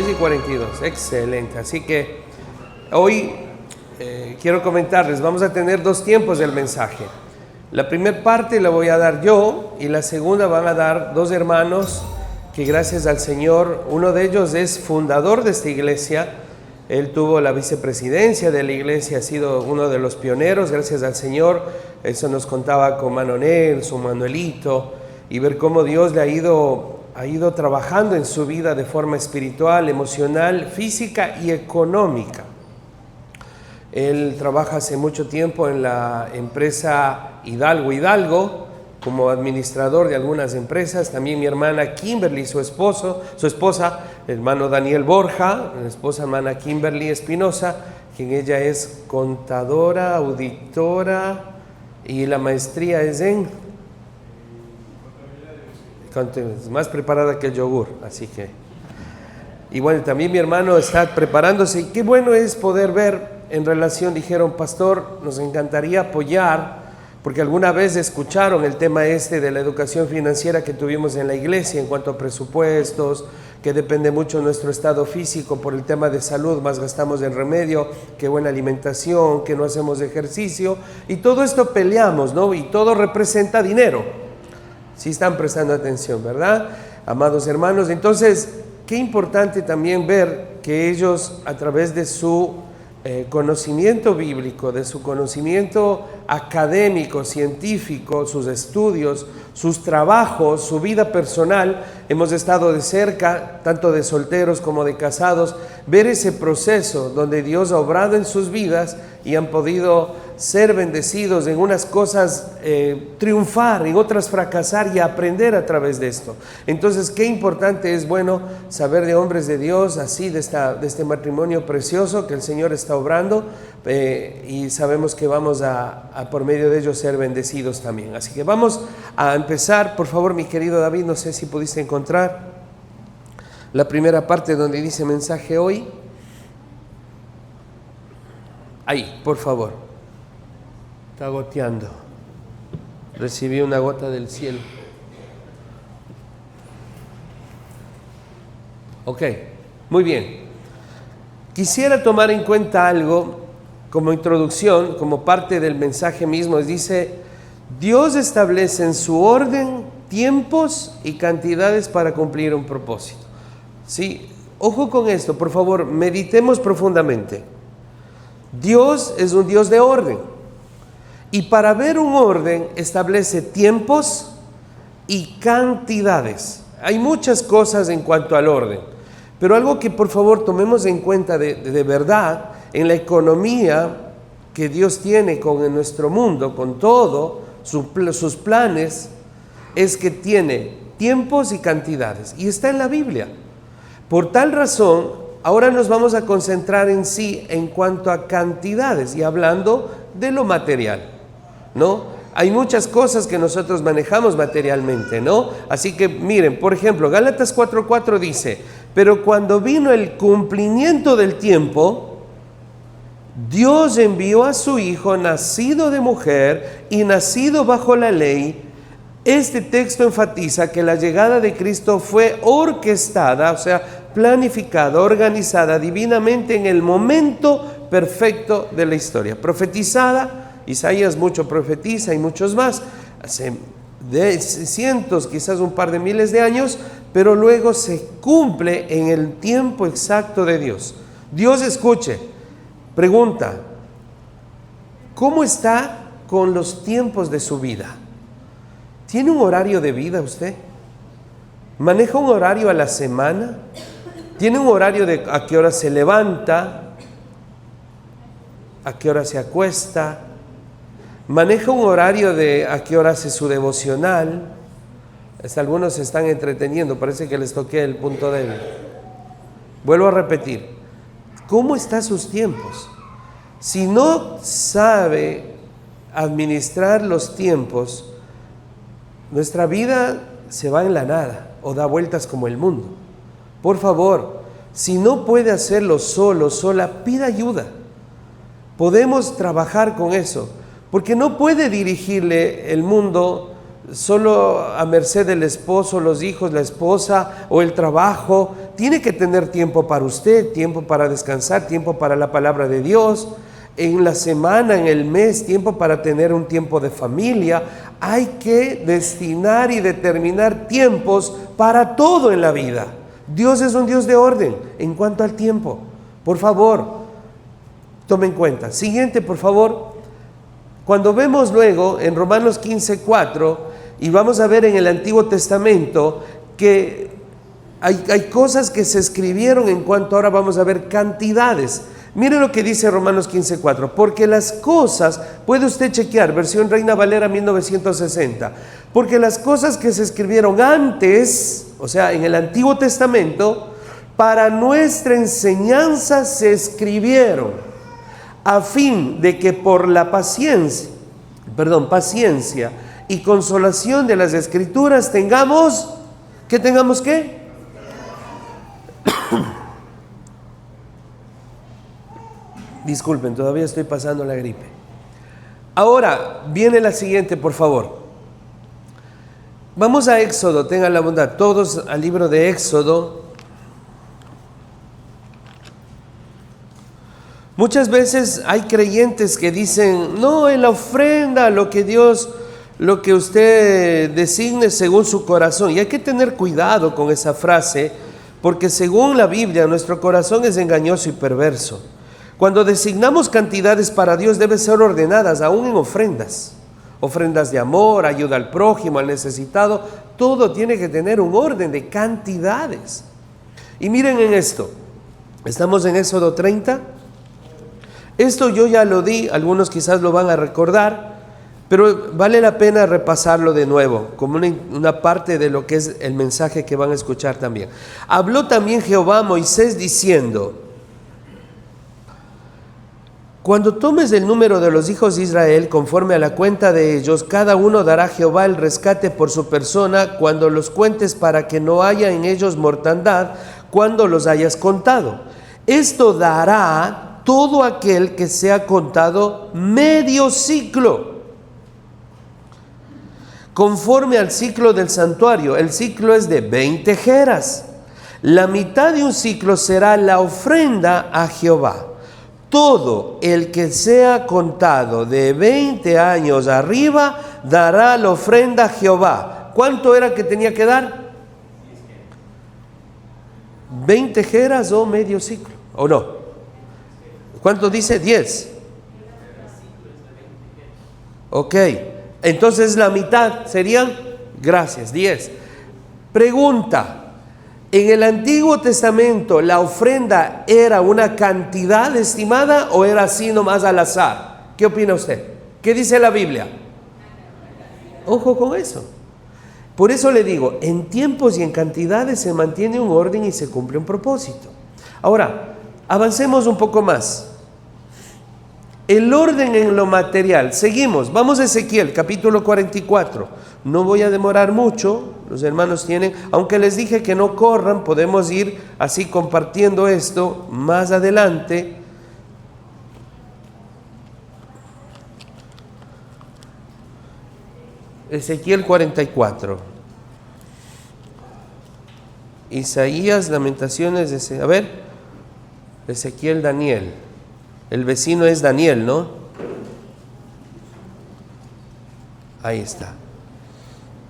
6:42, excelente. Así que hoy quiero comentarles, vamos a tener dos tiempos del mensaje. La primera parte la voy a dar yo y la segunda van a dar dos hermanos que gracias al Señor, uno de ellos es fundador de esta iglesia. Él tuvo la vicepresidencia de la iglesia, ha sido uno de los pioneros, gracias al Señor. Eso nos contaba con Manonel, su Manuelito, y ver cómo Dios le ha ido trabajando en su vida de forma espiritual, emocional, física y económica. Él trabaja hace mucho tiempo en la empresa Hidalgo, como administrador de algunas empresas. También mi hermana Kimberly, su esposa, el hermano Daniel Borja, la esposa hermana Kimberly Espinosa, quien ella es contadora, auditora y la maestría es en... es más preparada que el yogur, así que... Y bueno, también mi hermano está preparándose y qué bueno es poder ver en relación, dijeron, pastor, nos encantaría apoyar, porque alguna vez escucharon el tema de la educación financiera que tuvimos en la iglesia en cuanto a presupuestos, que depende mucho de nuestro estado físico por el tema de salud, más gastamos en remedio, que buena alimentación, que no hacemos ejercicio, y todo esto peleamos, ¿no? Y todo representa dinero. Si están prestando atención, ¿verdad? Amados hermanos, entonces, qué importante también ver que ellos, a través de su conocimiento bíblico, de su conocimiento académico, científico, sus estudios, sus trabajos, su vida personal, hemos estado de cerca, tanto de solteros como de casados, ver ese proceso donde Dios ha obrado en sus vidas y han podido ser bendecidos en unas cosas, triunfar, en otras fracasar y aprender a través de esto. Entonces, qué importante es, bueno, saber de hombres de Dios, así de este matrimonio precioso que el Señor está obrando, y sabemos que vamos a por medio de ellos ser bendecidos también. Así que vamos a empezar, por favor, mi querido David, no sé si pudiste encontrar la primera parte donde dice mensaje hoy. Ahí, por favor. Está goteando. Recibí una gota del cielo. Ok, muy bien. Quisiera tomar en cuenta algo como introducción, como parte del mensaje mismo. Dice, Dios establece en su orden tiempos y cantidades para cumplir un propósito. Sí, ojo con esto, por favor, meditemos profundamente. Dios es un Dios de orden. Y para ver un orden establece tiempos y cantidades. Hay muchas cosas en cuanto al orden, pero algo que por favor tomemos en cuenta de verdad en la economía que Dios tiene con nuestro mundo, con todo, sus planes, es que tiene tiempos y cantidades. Y está en la Biblia. Por tal razón, ahora nos vamos a concentrar en sí en cuanto a cantidades y hablando de lo material, ¿no? Hay muchas cosas que nosotros manejamos materialmente, ¿no? Así que miren, por ejemplo, Gálatas 4:4 dice, pero cuando vino el cumplimiento del tiempo, Dios envió a su Hijo, nacido de mujer y nacido bajo la ley. Este texto enfatiza que la llegada de Cristo fue orquestada, o sea, planificada, organizada divinamente en el momento perfecto de la historia, profetizada. Isaías mucho profetiza y muchos más, hace cientos, quizás un par de miles de años, pero luego se cumple en el tiempo exacto de Dios. Dios, escuche, pregunta, ¿cómo está con los tiempos de su vida? ¿Tiene un horario de vida usted? ¿Maneja un horario a la semana? ¿Tiene un horario de a qué hora se levanta? ¿A qué hora se acuesta? ¿Maneja un horario de a qué hora hace su devocional? Hasta algunos se están entreteniendo, parece que les toqué el punto débil. Vuelvo a repetir, ¿cómo están sus tiempos? Si no sabe administrar los tiempos, nuestra vida se va en la nada o da vueltas como el mundo. Por favor, si no puede hacerlo solo, sola, pida ayuda. Podemos trabajar con eso. Porque no puede dirigirle el mundo solo a merced del esposo, los hijos, la esposa o el trabajo. Tiene que tener tiempo para usted, tiempo para descansar, tiempo para la palabra de Dios. En la semana, en el mes, tiempo para tener un tiempo de familia. Hay que destinar y determinar tiempos para todo en la vida. Dios es un Dios de orden en cuanto al tiempo. Por favor, tome en cuenta. Siguiente, por favor. Cuando vemos luego en Romanos 15:4, y vamos a ver en el Antiguo Testamento que hay cosas que se escribieron en cuanto ahora vamos a ver cantidades. Miren lo que dice Romanos 15:4, porque las cosas, puede usted chequear, versión Reina Valera 1960, porque las cosas que se escribieron antes, o sea, en el Antiguo Testamento, para nuestra enseñanza se escribieron, a fin de que por la paciencia y consolación de las Escrituras tengamos, ¿qué tengamos qué? Disculpen, todavía estoy pasando la gripe. Ahora, viene la siguiente, por favor. Vamos a Éxodo, tengan la bondad, todos al libro de Éxodo. Muchas veces hay creyentes que dicen, no, en la ofrenda, lo que usted designe según su corazón. Y hay que tener cuidado con esa frase, porque según la Biblia, nuestro corazón es engañoso y perverso. Cuando designamos cantidades para Dios, deben ser ordenadas, aún en ofrendas. Ofrendas de amor, ayuda al prójimo, al necesitado. Todo tiene que tener un orden de cantidades. Y miren en esto. Estamos en Éxodo 30. Esto yo ya lo di, algunos quizás lo van a recordar, pero vale la pena repasarlo de nuevo, como una parte de lo que es el mensaje que van a escuchar también. Habló también Jehová a Moisés diciendo, cuando tomes el número de los hijos de Israel, conforme a la cuenta de ellos, cada uno dará a Jehová el rescate por su persona, cuando los cuentes, para que no haya en ellos mortandad, cuando los hayas contado. Esto dará todo aquel que sea contado medio ciclo, conforme al ciclo del santuario. El ciclo es de 20 jeras. La mitad de un ciclo será la ofrenda a Jehová. Todo el que sea contado de 20 años arriba dará la ofrenda a Jehová. ¿Cuánto era que tenía que dar? 20 jeras o medio ciclo, ¿o no? ¿Cuánto dice? 10. Ok, entonces la mitad serían, gracias, 10. Pregunta. ¿En el Antiguo Testamento la ofrenda era una cantidad estimada o era así nomás al azar? ¿Qué opina usted? ¿Qué dice la Biblia? Ojo con eso. Por eso le digo, en tiempos y en cantidades se mantiene un orden y se cumple un propósito. Ahora, avancemos un poco más. El orden en lo material. Seguimos, vamos a Ezequiel, capítulo 44. No voy a demorar mucho, los hermanos tienen, aunque les dije que no corran, podemos ir así compartiendo esto más adelante. Ezequiel 44. Isaías, Lamentaciones, a ver, Ezequiel, Daniel. El vecino es Daniel, ¿no? Ahí está.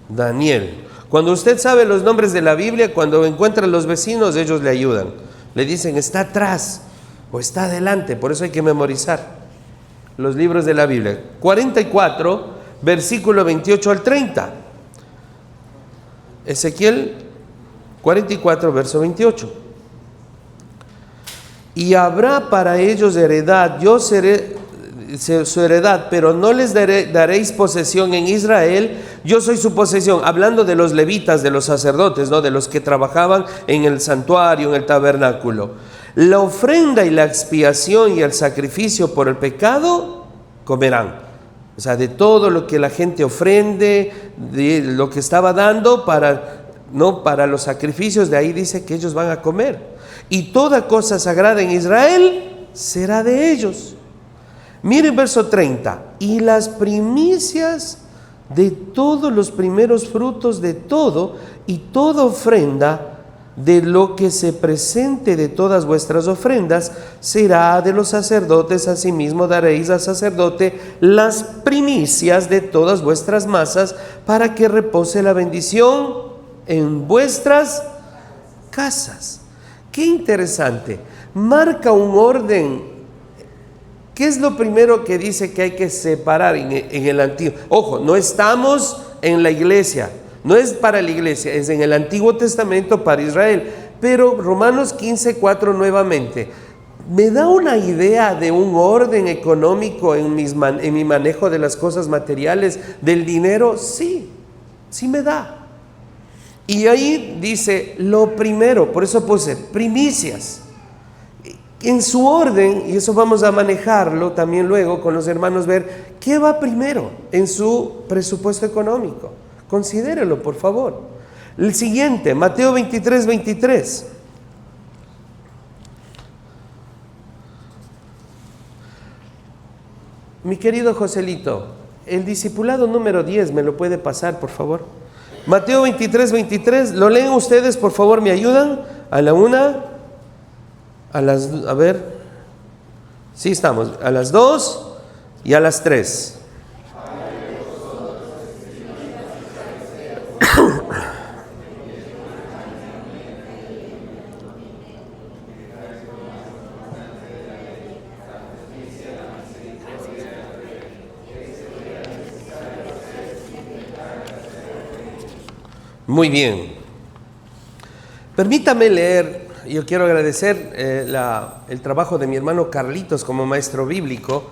Daniel. Cuando usted sabe los nombres de la Biblia, cuando encuentra a los vecinos, ellos le ayudan. Le dicen, está atrás o está adelante. Por eso hay que memorizar los libros de la Biblia. 44, versículo 28 al 30. Ezequiel 44, verso 28. Y habrá para ellos heredad, yo seré su heredad, pero no les daréis posesión en Israel, yo soy su posesión. Hablando de los levitas, de los sacerdotes, ¿no? De los que trabajaban en el santuario, en el tabernáculo. La ofrenda y la expiación y el sacrificio por el pecado comerán. O sea, de todo lo que la gente ofrende, de lo que estaba dando para los sacrificios, de ahí dice que ellos van a comer. Y toda cosa sagrada en Israel será de ellos. Miren verso 30. Y las primicias de todos los primeros frutos de todo, y toda ofrenda de lo que se presente de todas vuestras ofrendas será de los sacerdotes. Asimismo daréis al sacerdote las primicias de todas vuestras masas, para que repose la bendición en vuestras casas. Qué interesante. Marca un orden. ¿Qué es lo primero que dice que hay que separar en el antiguo? Ojo, no estamos en la iglesia, no es para la iglesia, es en el Antiguo Testamento para Israel. Pero Romanos 15:4 nuevamente, ¿me da una idea de un orden económico en mi manejo de las cosas materiales, del dinero? Sí, sí me da. Y ahí dice lo primero, por eso puse primicias. En su orden, y eso vamos a manejarlo también luego con los hermanos, ver qué va primero en su presupuesto económico. Considérelo, por favor. El siguiente, Mateo 23:23. Mi querido Joselito, el discipulado número 10, ¿me lo puede pasar, por favor? Mateo 23:23, ¿lo leen ustedes, por favor? ¿Me ayudan? A la una, a ver, sí estamos, a las 2 y a las 3. Muy bien. Permítame leer. Yo quiero agradecer el trabajo de mi hermano Carlitos como maestro bíblico.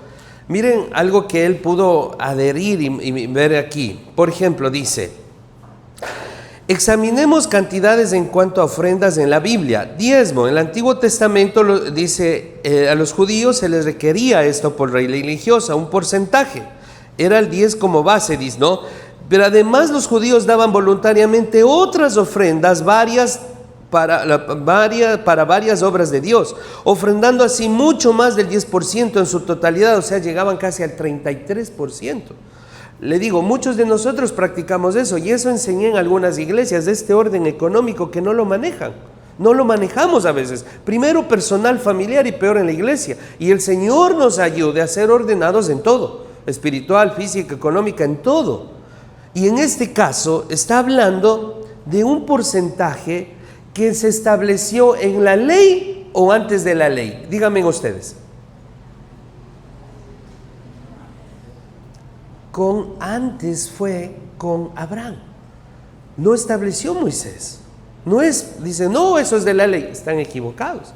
Miren algo que él pudo adherir y ver aquí. Por ejemplo, dice: examinemos cantidades en cuanto a ofrendas en la Biblia. Diezmo, en el Antiguo Testamento dice, a los judíos se les requería esto por ley religiosa, un porcentaje. Era el 10 como base, dice, ¿no? Pero además los judíos daban voluntariamente otras ofrendas, para varias obras de Dios, ofrendando así mucho más del 10% en su totalidad, o sea, llegaban casi al 33%. Le digo, muchos de nosotros practicamos eso, y eso enseñé en algunas iglesias de este orden económico que no lo manejan. No lo manejamos a veces. Primero personal, familiar, y peor en la iglesia. Y el Señor nos ayude a ser ordenados en todo, espiritual, física, económica, en todo. Y en este caso está hablando de un porcentaje que se estableció en la ley o antes de la ley. Díganme ustedes. Antes fue con Abraham. No estableció Moisés. Dice, no, eso es de la ley. Están equivocados.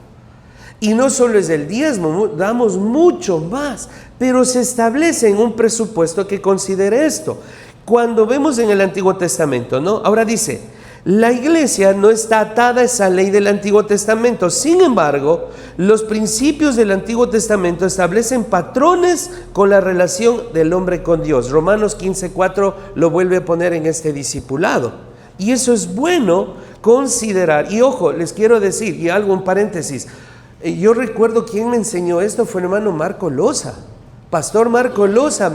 Y no solo es el diezmo, damos mucho más, pero se establece en un presupuesto que considere esto. Cuando vemos en el Antiguo Testamento, ¿no? Ahora dice, la iglesia no está atada a esa ley del Antiguo Testamento. Sin embargo, los principios del Antiguo Testamento establecen patrones con la relación del hombre con Dios. Romanos 15:4 lo vuelve a poner en este discipulado. Y eso es bueno considerar. Y ojo, les quiero decir, y algo en paréntesis, yo recuerdo quién me enseñó esto, fue el hermano Marco Loza. Pastor Marco Loza,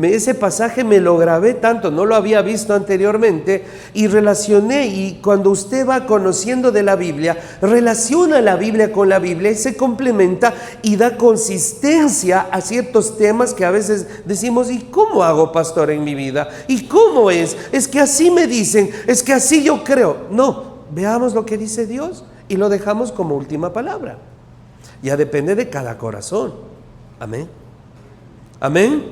ese pasaje me lo grabé tanto, no lo había visto anteriormente, y relacioné, y cuando usted va conociendo de la Biblia, relaciona la Biblia con la Biblia y se complementa y da consistencia a ciertos temas que a veces decimos, ¿y cómo hago, pastor, en mi vida? ¿Y cómo es? Es que así me dicen, es que así yo creo. No, veamos lo que dice Dios y lo dejamos como última palabra. Ya depende de cada corazón. Amén. Amén.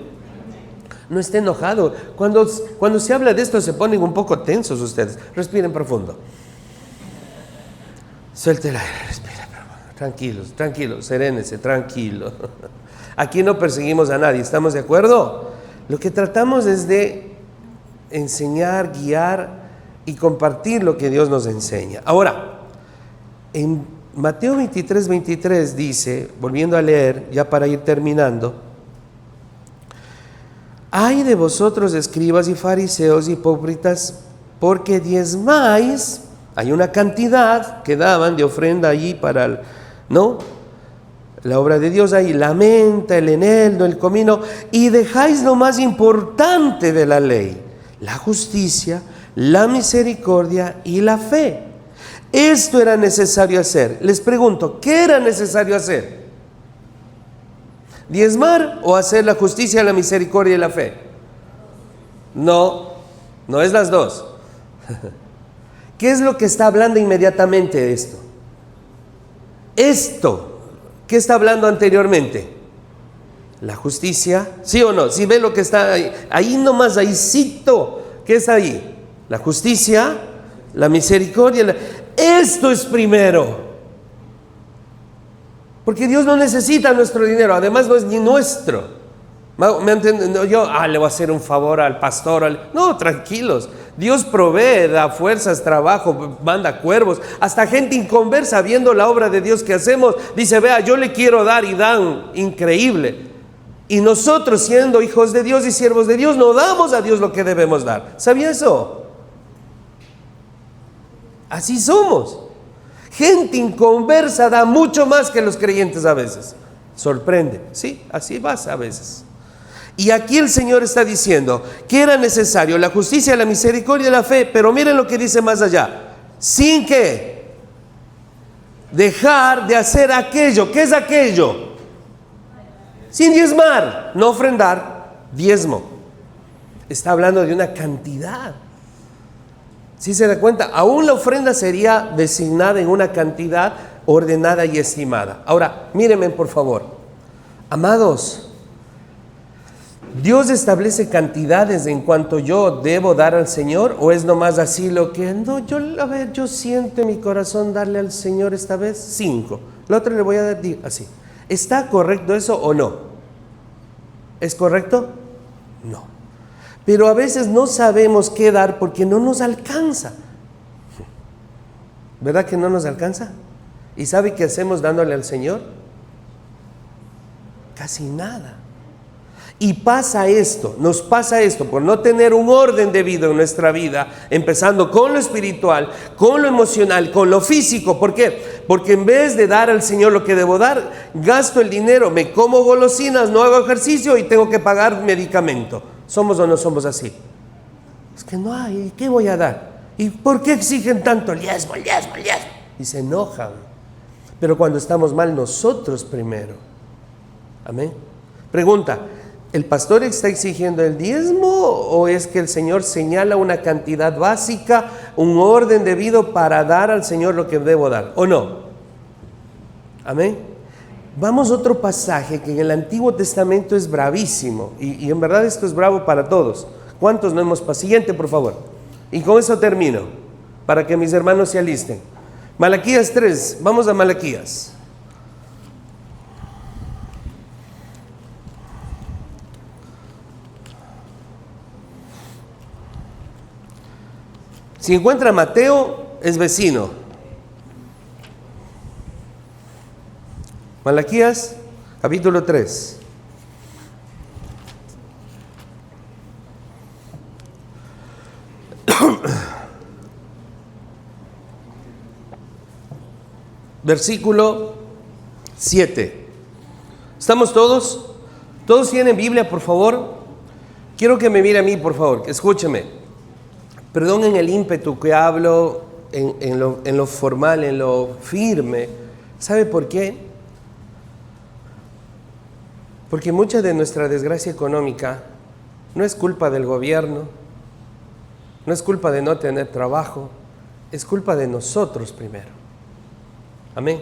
No esté enojado. Cuando se habla de esto se ponen un poco tensos ustedes. Respiren profundo. Suelte el aire, respira profundo. Tranquilos, serénese, tranquilo. Aquí no perseguimos a nadie, ¿estamos de acuerdo? Lo que tratamos es de enseñar, guiar y compartir lo que Dios nos enseña. Ahora, en Mateo 23:23 dice, volviendo a leer, ya para ir terminando: ay de vosotros, escribas y fariseos hipócritas, porque diezmáis, hay una cantidad que daban de ofrenda allí para, ¿no?, la obra de Dios, ahí la menta, el eneldo, el comino, y dejáis lo más importante de la ley, la justicia, la misericordia y la fe. Esto era necesario hacer. Les pregunto, ¿qué era necesario hacer? ¿Diezmar o hacer la justicia, la misericordia y la fe? No, no es las dos. ¿Qué es lo que está hablando inmediatamente de esto? Esto, ¿qué está hablando anteriormente? La justicia, ¿sí o no? Si ve lo que está ahí, ahí nomás, ahí cito, ¿qué está ahí? La justicia, la misericordia, esto es primero. Porque Dios no necesita nuestro dinero, además no es ni nuestro. ¿Me entienden? Yo le voy a hacer un favor al pastor. No, tranquilos. Dios provee, da fuerzas, trabajo, manda cuervos. Hasta gente inconversa viendo la obra de Dios que hacemos, dice, vea, yo le quiero dar y dan, increíble. Y nosotros siendo hijos de Dios y siervos de Dios, no damos a Dios lo que debemos dar. ¿Sabía eso? Así somos. Gente inconversa da mucho más que los creyentes a veces. Sorprende. Sí, así pasa a veces. Y aquí el Señor está diciendo que era necesario la justicia, la misericordia y la fe, pero miren lo que dice más allá. Sin que dejar de hacer aquello. ¿Qué es aquello? Sin diezmar, no ofrendar, diezmo. Está hablando de una cantidad. Si se da cuenta, aún la ofrenda sería designada en una cantidad ordenada y estimada. Ahora, mírenme por favor. Amados, ¿Dios establece cantidades en cuanto yo debo dar al Señor? ¿O es nomás así lo que, no, yo siento en mi corazón darle al Señor esta vez 5? La otra le voy a dar así. ¿Está correcto eso o no? ¿Es correcto? No. Pero a veces no sabemos qué dar porque no nos alcanza. ¿Verdad que no nos alcanza? ¿Y sabe qué hacemos dándole al Señor? Casi nada. Y nos pasa esto, por no tener un orden debido en nuestra vida, empezando con lo espiritual, con lo emocional, con lo físico. ¿Por qué? Porque en vez de dar al Señor lo que debo dar, gasto el dinero, me como golosinas, no hago ejercicio y tengo que pagar medicamento. ¿Somos o no somos así? Es que no hay, ¿qué voy a dar? ¿Y por qué exigen tanto el diezmo? Y se enojan. Pero cuando estamos mal, nosotros primero. Amén. Pregunta, ¿el pastor está exigiendo el diezmo o es que el Señor señala una cantidad básica, un orden debido para dar al Señor lo que debo dar? ¿O no? Amén. Vamos a otro pasaje que en el Antiguo Testamento es bravísimo y en verdad esto es bravo para todos. ¿Cuántos no hemos pasado? Siguiente, por favor. Y con eso termino, para que mis hermanos se alisten. Malaquías 3, vamos a Malaquías. Si encuentra Mateo, es vecino. Malaquías, capítulo 3. Versículo 7. ¿Estamos todos? ¿Todos tienen Biblia, por favor? Quiero que me mire a mí, por favor, escúcheme. Perdonen el ímpetu que hablo en lo formal, en lo firme. ¿Sabe por qué? Porque mucha de nuestra desgracia económica no es culpa del gobierno, no es culpa de no tener trabajo, es culpa de nosotros primero. Amén.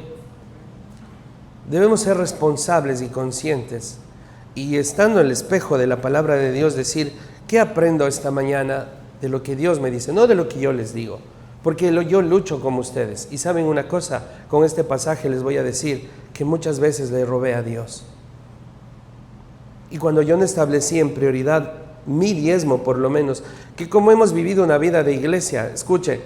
Debemos ser responsables y conscientes y estando en el espejo de la palabra de Dios decir, ¿qué aprendo esta mañana de lo que Dios me dice? No de lo que yo les digo, porque yo lucho como ustedes. Y saben una cosa, con este pasaje les voy a decir que muchas veces le robé a Dios. Y cuando yo no establecí en prioridad mi diezmo, por lo menos, que como hemos vivido una vida de iglesia, escuche,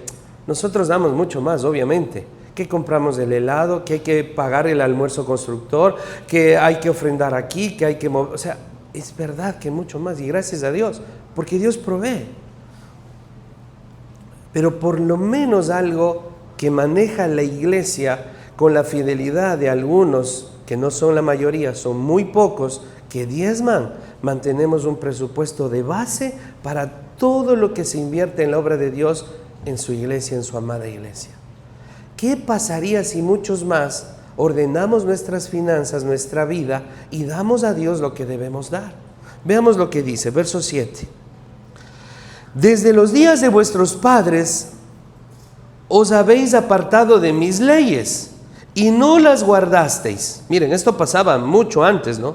nosotros damos mucho más, obviamente, que compramos el helado, que hay que pagar el almuerzo constructor, que hay que ofrendar aquí, que hay que mover, o sea, es verdad que mucho más, y gracias a Dios, porque Dios provee. Pero por lo menos algo que maneja la iglesia con la fidelidad de algunos, que no son la mayoría, son muy pocos, que diezman, mantenemos un presupuesto de base para todo lo que se invierte en la obra de Dios en su iglesia, en su amada iglesia. ¿Qué pasaría si muchos más ordenamos nuestras finanzas, nuestra vida y damos a Dios lo que debemos dar? Veamos lo que dice, verso 7. Desde los días de vuestros padres os habéis apartado de mis leyes y no las guardasteis. Miren, esto pasaba mucho antes, ¿no?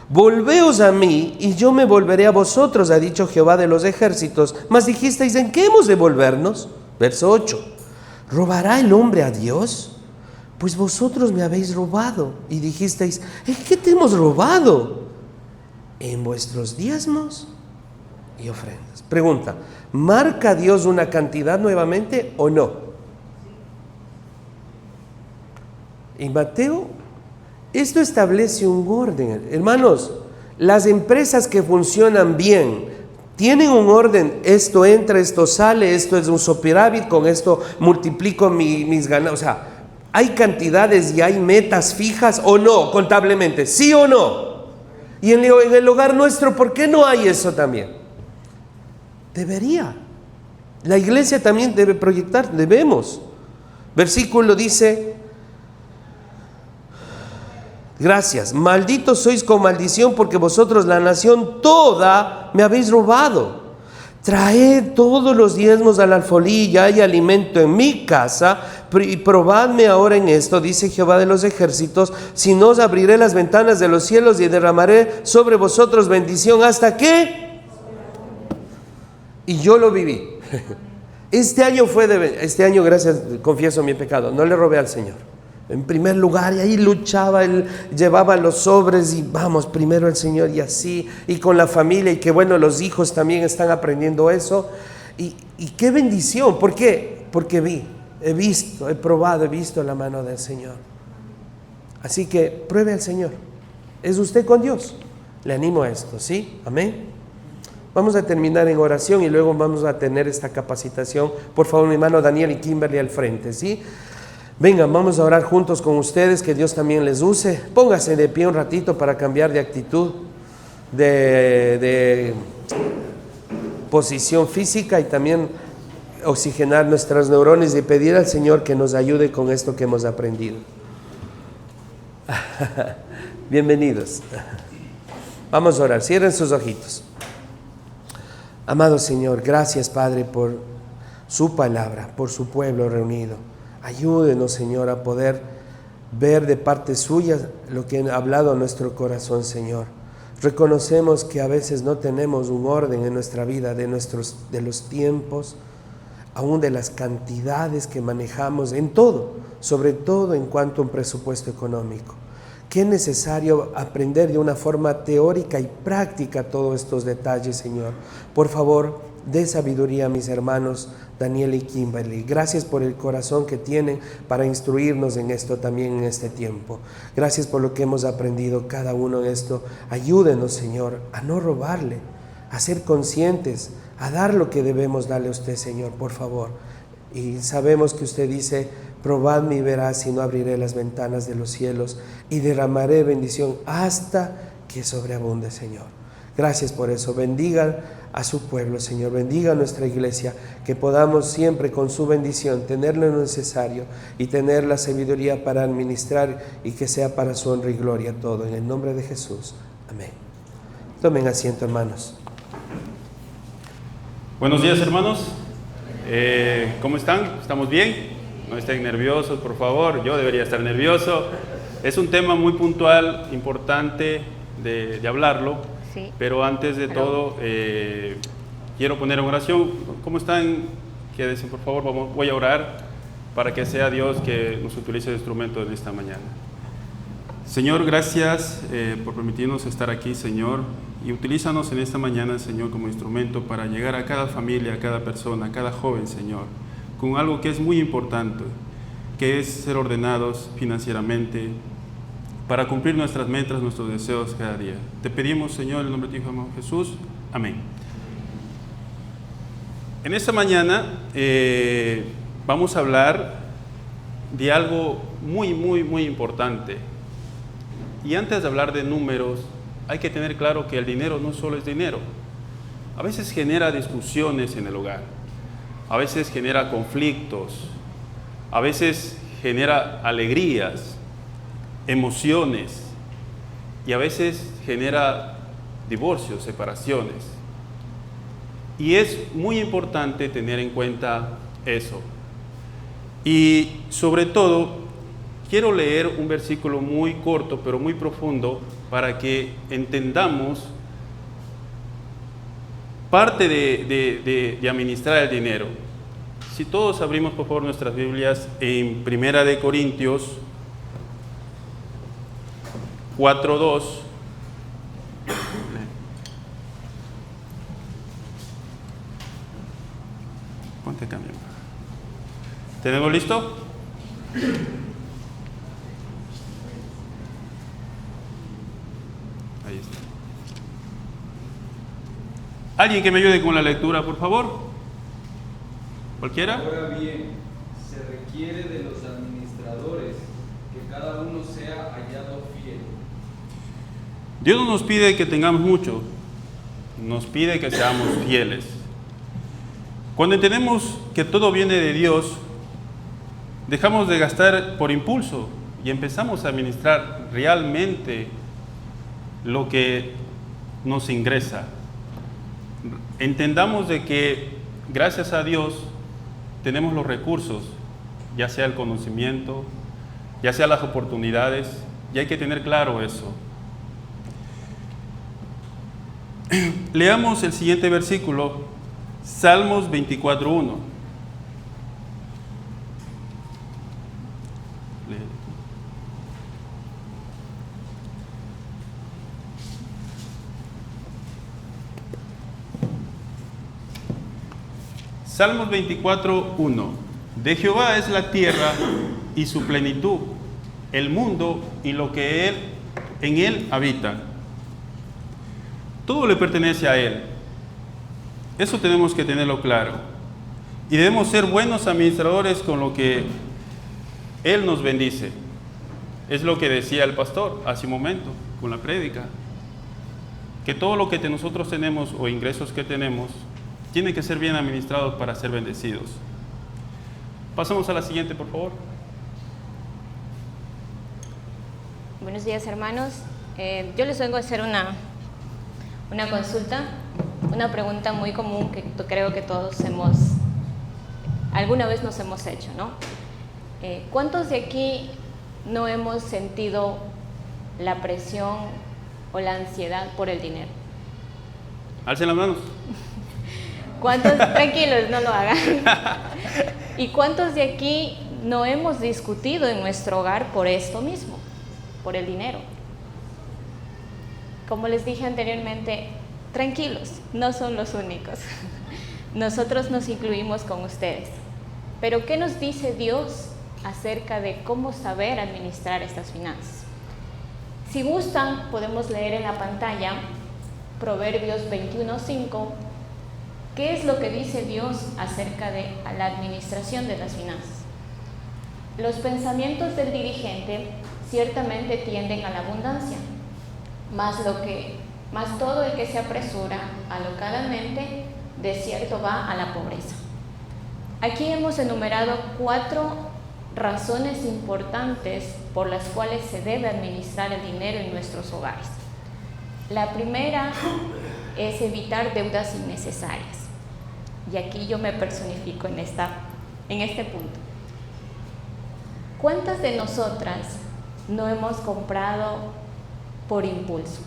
Volveos a mí y yo me volveré a vosotros, ha dicho Jehová de los ejércitos. Mas dijisteis, ¿en qué hemos de volvernos? Verso 8. ¿Robará el hombre a Dios? Pues vosotros me habéis robado. Y dijisteis, ¿en qué te hemos robado? En vuestros diezmos y ofrendas. Pregunta, ¿marca Dios una cantidad nuevamente o no? Y Mateo, esto establece un orden. Hermanos, las empresas que funcionan bien, tienen un orden, esto entra, esto sale, esto es un superávit, con esto multiplico mis ganancias. O sea, ¿hay cantidades y hay metas fijas o no, contablemente? ¿Sí o no? Y en el hogar nuestro, ¿por qué no hay eso también? Debería. La iglesia también debe proyectar, debemos. Versículo dice, gracias, malditos sois con maldición porque vosotros la nación toda me habéis robado. Traed todos los diezmos al alfolí y hay alimento en mi casa y probadme ahora en esto, dice Jehová de los ejércitos, si no os abriré las ventanas de los cielos y derramaré sobre vosotros bendición hasta que... Y yo lo viví. Este año, gracias, confieso mi pecado, no le robé al Señor. En primer lugar, y ahí luchaba, él llevaba los sobres y vamos, primero el Señor y así, y con la familia, y que bueno, los hijos también están aprendiendo eso. Y qué bendición, ¿por qué? Porque he visto, he probado, he visto la mano del Señor. Así que pruebe al Señor. ¿Es usted con Dios? Le animo a esto, ¿sí? Amén. Vamos a terminar en oración y luego vamos a tener esta capacitación. Por favor, mi hermano Daniel y Kimberly al frente, ¿sí? Vengan, vamos a orar juntos con ustedes, que Dios también les use. Póngase de pie un ratito para cambiar de actitud, de posición física y también oxigenar nuestras neuronas y pedir al Señor que nos ayude con esto que hemos aprendido. Bienvenidos. Vamos a orar, cierren sus ojitos. Amado Señor, gracias Padre por su palabra, por su pueblo reunido. Ayúdenos, Señor, a poder ver de parte suya lo que ha hablado a nuestro corazón, Señor. Reconocemos que a veces no tenemos un orden en nuestra vida de los tiempos, aún de las cantidades que manejamos en todo, sobre todo en cuanto a un presupuesto económico. Qué necesario aprender de una forma teórica y práctica todos estos detalles, Señor. Por favor, dé sabiduría a mis hermanos Daniel y Kimberly. Gracias por el corazón que tienen para instruirnos en esto también en este tiempo. Gracias por lo que hemos aprendido cada uno en esto. Ayúdenos, Señor, a no robarle, a ser conscientes, a dar lo que debemos darle a usted, Señor, por favor. Y sabemos que usted dice, probadme y verás si no abriré las ventanas de los cielos y derramaré bendición hasta que sobreabunde, Señor. Gracias por eso. Bendiga a su pueblo, Señor. Bendiga a nuestra iglesia, que podamos siempre con su bendición tener lo necesario y tener la sabiduría para administrar y que sea para su honra y gloria todo. En el nombre de Jesús. Amén. Tomen asiento, hermanos. Buenos días, hermanos. ¿Cómo están? ¿Estamos bien? No estén nerviosos, por favor. Yo debería estar nervioso. Es un tema muy puntual, importante de hablarlo. Sí. Pero antes de todo, quiero poner en oración. ¿Cómo están? Quédense, por favor. Voy a orar para que sea Dios que nos utilice de instrumento en esta mañana. Señor, gracias por permitirnos estar aquí, Señor. Y utilízanos en esta mañana, Señor, como instrumento para llegar a cada familia, a cada persona, a cada joven, Señor, con algo que es muy importante, que es ser ordenados financieramente para cumplir nuestras metas, nuestros deseos cada día. Te pedimos, Señor, en el nombre de tu Hijo Jesús. Amén. En esta mañana vamos a hablar de algo muy, muy, muy importante. Y antes de hablar de números, hay que tener claro que el dinero no solo es dinero. a veces genera discusiones en el hogar, a veces genera conflictos, a veces genera alegrías, emociones y a veces genera divorcios, separaciones. Y es muy importante tener en cuenta eso. Y sobre todo, quiero leer un versículo muy corto, pero muy profundo, para que entendamos parte de administrar el dinero. Si todos abrimos por favor nuestras Biblias en 1 de Corintios 4:2. Ponte cambio. ¿Tenemos listo? Ahí está. ¿Alguien que me ayude con la lectura, por favor? ¿Cualquiera? Ahora bien, se requiere de los administradores que cada uno sea hallado fiel. Dios no nos pide que tengamos mucho, nos pide que seamos fieles. Cuando entendemos que todo viene de Dios, dejamos de gastar por impulso y empezamos a administrar realmente lo que nos ingresa. Entendamos de que gracias a Dios tenemos los recursos, ya sea el conocimiento, ya sea las oportunidades, y hay que tener claro eso. Leamos el siguiente versículo, Salmos 24:1. Salmos 24:1. De Jehová es la tierra y su plenitud, el mundo y lo que en él habita. Todo le pertenece a Él. Eso tenemos que tenerlo claro. Y debemos ser buenos administradores con lo que Él nos bendice. Es lo que decía el pastor hace un momento con la prédica. Que todo lo que nosotros tenemos o ingresos que tenemos tiene que ser bien administrados para ser bendecidos. Pasamos a la siguiente, por favor. Buenos días, hermanos. Yo les vengo a hacer una consulta, una pregunta muy común que creo que todos alguna vez nos hemos hecho, ¿no? ¿Cuántos de aquí no hemos sentido la presión o la ansiedad por el dinero? Alcen las manos. ¿Cuántos? Tranquilos, no lo hagan. ¿Y cuántos de aquí no hemos discutido en nuestro hogar por esto mismo, por el dinero? Como les dije anteriormente, tranquilos, no son los únicos. Nosotros nos incluimos con ustedes. Pero ¿qué nos dice Dios acerca de cómo saber administrar estas finanzas? Si gustan, podemos leer en la pantalla Proverbios 21:5. ¿Qué es lo que dice Dios acerca de la administración de las finanzas? Los pensamientos del dirigente ciertamente tienden a la abundancia, mas todo el que se apresura alocadamente, de cierto va a la pobreza. Aquí hemos enumerado 4 razones importantes por las cuales se debe administrar el dinero en nuestros hogares. La primera es evitar deudas innecesarias. Y aquí yo me personifico en este punto. ¿Cuántas de nosotras no hemos comprado por impulso?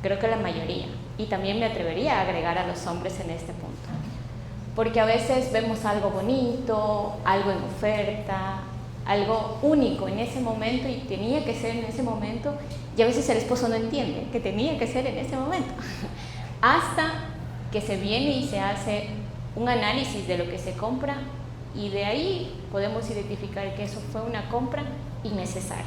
Creo que la mayoría. Y también me atrevería a agregar a los hombres en este punto. Porque a veces vemos algo bonito, algo en oferta, algo único en ese momento y tenía que ser en ese momento, y a veces el esposo no entiende que tenía que ser en ese momento. Hasta que se viene y se hace un análisis de lo que se compra y de ahí podemos identificar que eso fue una compra innecesaria.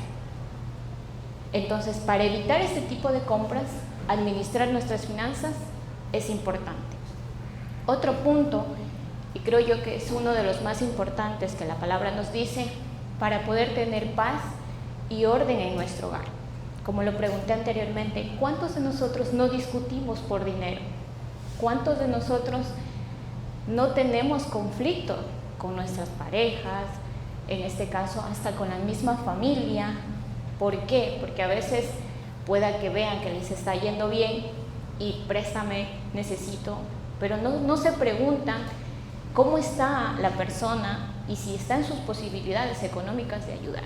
Entonces, para evitar este tipo de compras, administrar nuestras finanzas es importante. Otro punto, y creo yo que es uno de los más importantes que la palabra nos dice, para poder tener paz y orden en nuestro hogar. Como lo pregunté anteriormente, ¿cuántos de nosotros no discutimos por dinero? ¿Cuántos de nosotros no tenemos conflicto con nuestras parejas, en este caso hasta con la misma familia? ¿Por qué? Porque a veces pueda que vean que les está yendo bien y préstame, necesito, pero no se preguntan cómo está la persona y si está en sus posibilidades económicas de ayudar.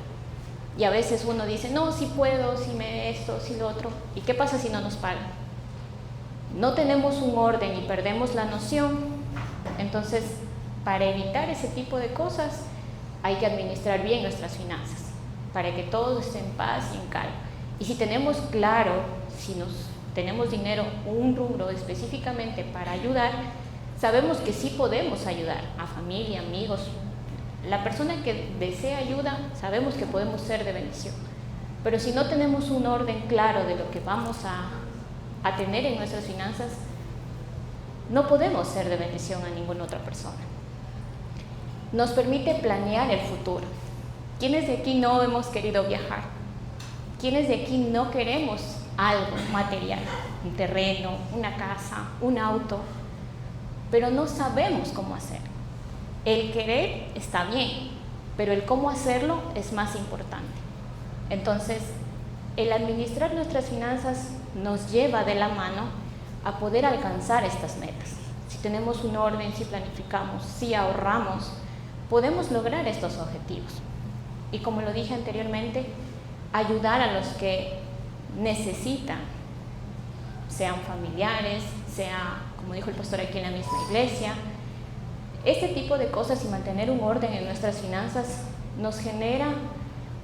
Y a veces uno dice, no, sí puedo, sí me esto, sí lo otro. ¿Y qué pasa si no nos pagan? No tenemos un orden y perdemos la noción. Entonces, para evitar ese tipo de cosas, hay que administrar bien nuestras finanzas, para que todo esté en paz y en calma. Y si tenemos claro, tenemos dinero, un rubro específicamente para ayudar, sabemos que sí podemos ayudar a familia, amigos. La persona que desea ayuda, sabemos que podemos ser de bendición. Pero si no tenemos un orden claro de lo que vamos a tener en nuestras finanzas, no podemos ser de bendición a ninguna otra persona. Nos permite planear el futuro. ¿Quiénes de aquí no hemos querido viajar? ¿Quiénes de aquí no queremos algo material? Un terreno, una casa, un auto, pero no sabemos cómo hacer. El querer está bien, pero el cómo hacerlo es más importante. Entonces, el administrar nuestras finanzas nos lleva de la mano a poder alcanzar estas metas. Si tenemos un orden, si planificamos, si ahorramos, podemos lograr estos objetivos. Y como lo dije anteriormente, ayudar a los que necesitan, sean familiares, sea, como dijo el pastor, aquí en la misma iglesia. Este tipo de cosas y mantener un orden en nuestras finanzas nos genera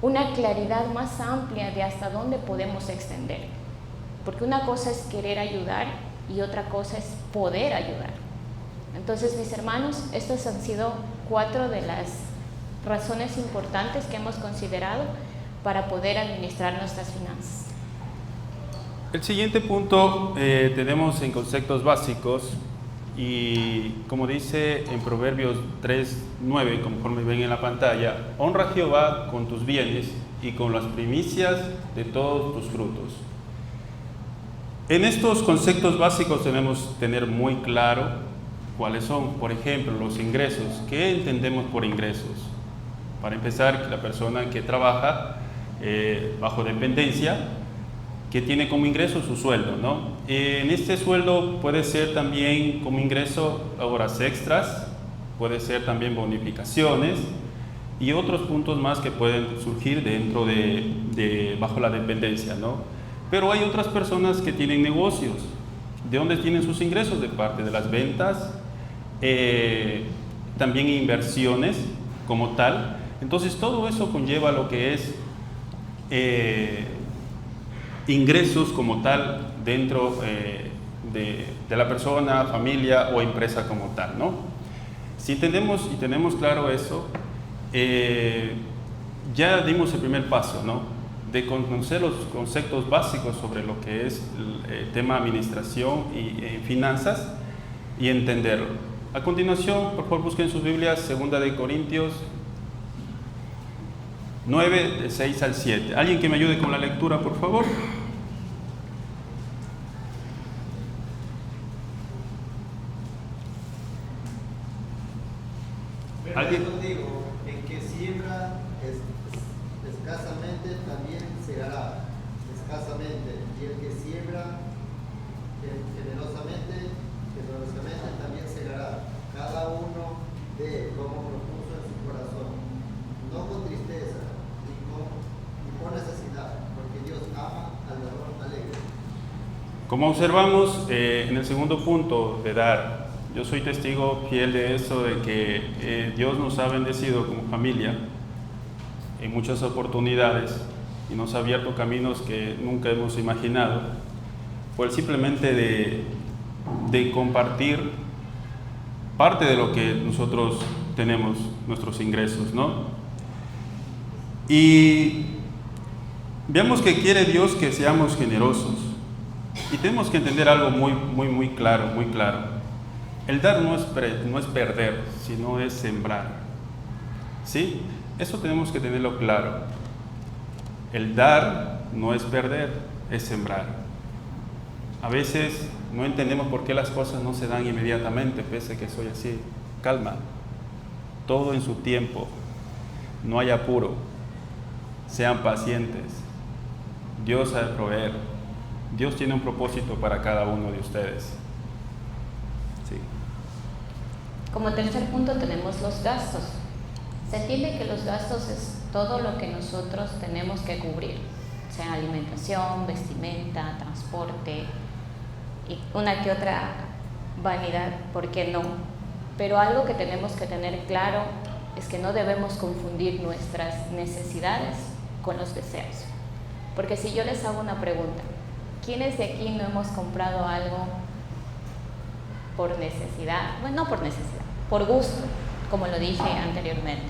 una claridad más amplia de hasta dónde podemos extender. Porque una cosa es querer ayudar y otra cosa es poder ayudar. Entonces, mis hermanos, estas han sido 4 de las razones importantes que hemos considerado para poder administrar nuestras finanzas. El siguiente punto tenemos en conceptos básicos y como dice en Proverbios 3:9, conforme ven en la pantalla, honra a Jehová con tus bienes y con las primicias de todos tus frutos. En estos conceptos básicos tenemos que tener muy claro cuáles son. Por ejemplo, los ingresos. ¿Qué entendemos por ingresos? Para empezar, la persona que trabaja bajo dependencia, que tiene como ingreso su sueldo, ¿no? En este sueldo puede ser también como ingreso horas extras, puede ser también bonificaciones y otros puntos más que pueden surgir dentro bajo la dependencia, ¿no? Pero hay otras personas que tienen negocios. ¿De dónde tienen sus ingresos? De parte de las ventas, también inversiones como tal. Entonces todo eso conlleva lo que es ingresos como tal dentro de la persona, familia o empresa como tal, ¿no? Si entendemos y tenemos claro eso, ya dimos el primer paso, ¿no? De conocer los conceptos básicos sobre lo que es el tema administración y finanzas y entenderlo. A continuación, por favor, busquen sus Biblias, 2 de Corintios 9, de 6 al 7. ¿Alguien que me ayude con la lectura, por favor? ¿Alguien? Digo, el que siembra escasamente también segará escasamente, y el que siembra generosamente también segará, cada uno de como propuso en su corazón, no con tristeza ni con necesidad, porque Dios ama al dador alegre. Como observamos en el segundo punto de dar, yo soy testigo fiel de eso, de que Dios nos ha bendecido como familia en muchas oportunidades y nos ha abierto caminos que nunca hemos imaginado, por simplemente de compartir parte de lo que nosotros tenemos, nuestros ingresos, ¿no? Y veamos que quiere Dios que seamos generosos y tenemos que entender algo muy claro, muy claro. El dar no es perder, sino es sembrar, ¿sí? Eso tenemos que tenerlo claro. El dar no es perder, es sembrar. A veces No entendemos por qué las cosas no se dan inmediatamente, pese a que soy así. Calma. Todo en su tiempo. No hay apuro. Sean pacientes. Dios ha de proveer. Dios tiene un propósito para cada uno de ustedes. Sí. Como tercer punto tenemos los gastos. Se entiende que los gastos es todo lo que nosotros tenemos que cubrir, sea alimentación, vestimenta, transporte y una que otra vanidad, ¿por qué no? Pero algo que tenemos que tener claro es que no debemos confundir nuestras necesidades con los deseos. Porque si yo les hago una pregunta, ¿quiénes de aquí no hemos comprado algo por necesidad? Bueno, no por necesidad, por gusto, como lo dije anteriormente.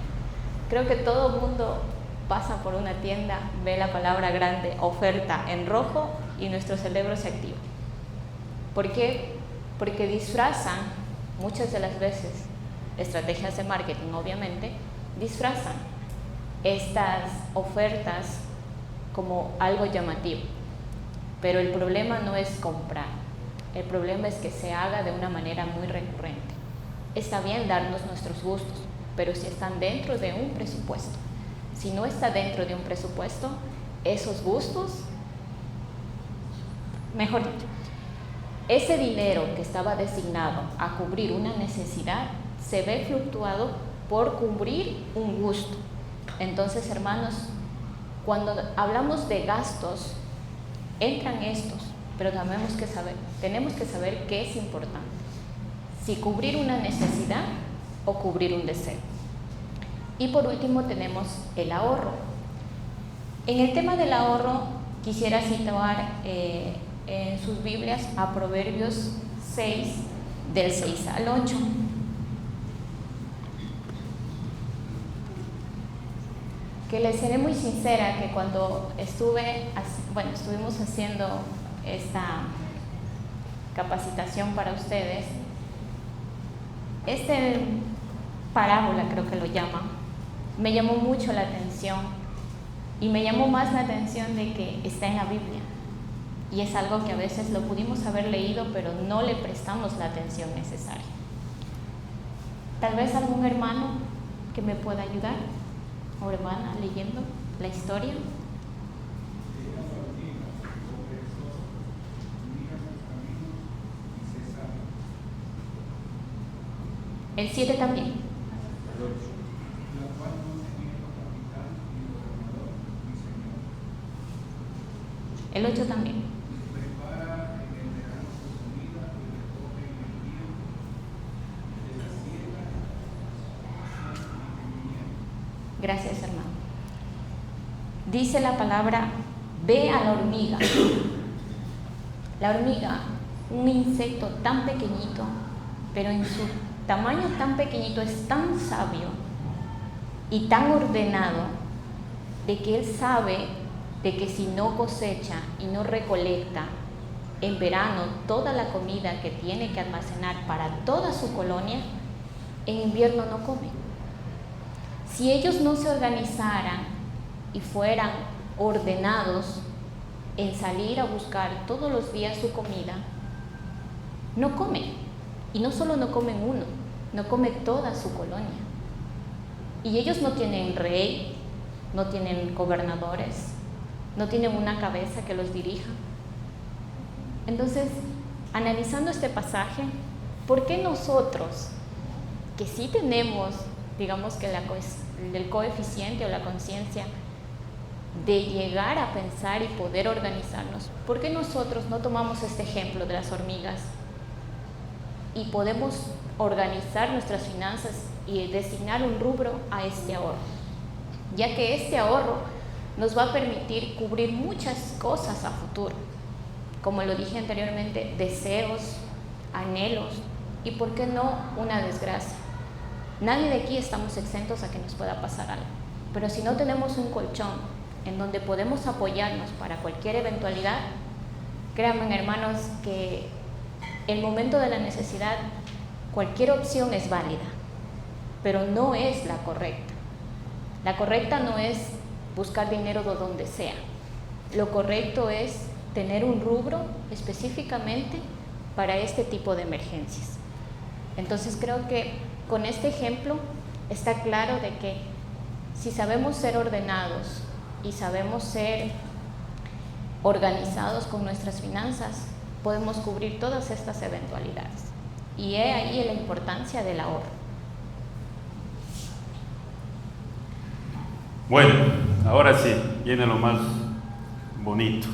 Creo que todo el mundo pasa por una tienda, ve la palabra grande, oferta en rojo y nuestro cerebro se activa. ¿Por qué? Porque disfrazan, muchas de las veces, estrategias de marketing obviamente, disfrazan estas ofertas como algo llamativo. Pero el problema no es comprar, el problema es que se haga de una manera muy recurrente. Está bien darnos nuestros gustos, pero si están dentro de un presupuesto. Si no está dentro de un presupuesto, esos gustos, mejor dicho, ese dinero que estaba designado a cubrir una necesidad se ve fluctuado por cubrir un gusto. Entonces, hermanos, cuando hablamos de gastos, entran estos, pero tenemos que saber qué es importante. Si cubrir una necesidad o cubrir un deseo. Y por último tenemos el ahorro. En el tema del ahorro quisiera citar en sus Biblias a Proverbios 6, del 6 al 8. Que les seré muy sincera que cuando estuvimos haciendo esta capacitación para ustedes, parábola creo que lo llaman, me llamó mucho la atención y me llamó más la atención de que está en la Biblia y es algo que a veces lo pudimos haber leído pero no le prestamos la atención necesaria. Tal vez algún hermano que me pueda ayudar o hermana leyendo la historia. El 7 también. El 8 también. Gracias, hermano. Dice la palabra, ve a la hormiga. La hormiga, un insecto tan pequeñito, pero en su tamaño tan pequeñito es tan sabio y tan ordenado de que él sabe de que si no cosecha y no recolecta en verano toda la comida que tiene que almacenar para toda su colonia, en invierno no come. Si ellos no se organizaran y fueran ordenados en salir a buscar todos los días su comida, no comen. Y no solo no comen uno, no come toda su colonia. Y ellos no tienen rey, no tienen gobernadores, no tienen una cabeza que los dirija. Entonces, analizando este pasaje, ¿por qué nosotros, que sí tenemos, digamos que el coeficiente o la conciencia de llegar a pensar y poder organizarnos, por qué nosotros no tomamos este ejemplo de las hormigas y podemos organizar nuestras finanzas y designar un rubro a este ahorro? Ya que este ahorro nos va a permitir cubrir muchas cosas a futuro, como lo dije anteriormente, deseos, anhelos y por qué no una desgracia. Nadie de aquí estamos exentos a que nos pueda pasar algo, pero si no tenemos un colchón en donde podemos apoyarnos para cualquier eventualidad, créanme, hermanos, que el momento de la necesidad, cualquier opción es válida, pero no es la correcta. La correcta no es buscar dinero de donde sea. Lo correcto es tener un rubro específicamente para este tipo de emergencias. Entonces creo que con este ejemplo está claro de que si sabemos ser ordenados y sabemos ser organizados con nuestras finanzas, podemos cubrir todas estas eventualidades. Y he ahí la importancia del ahorro. Bueno, ahora sí, viene lo más bonito.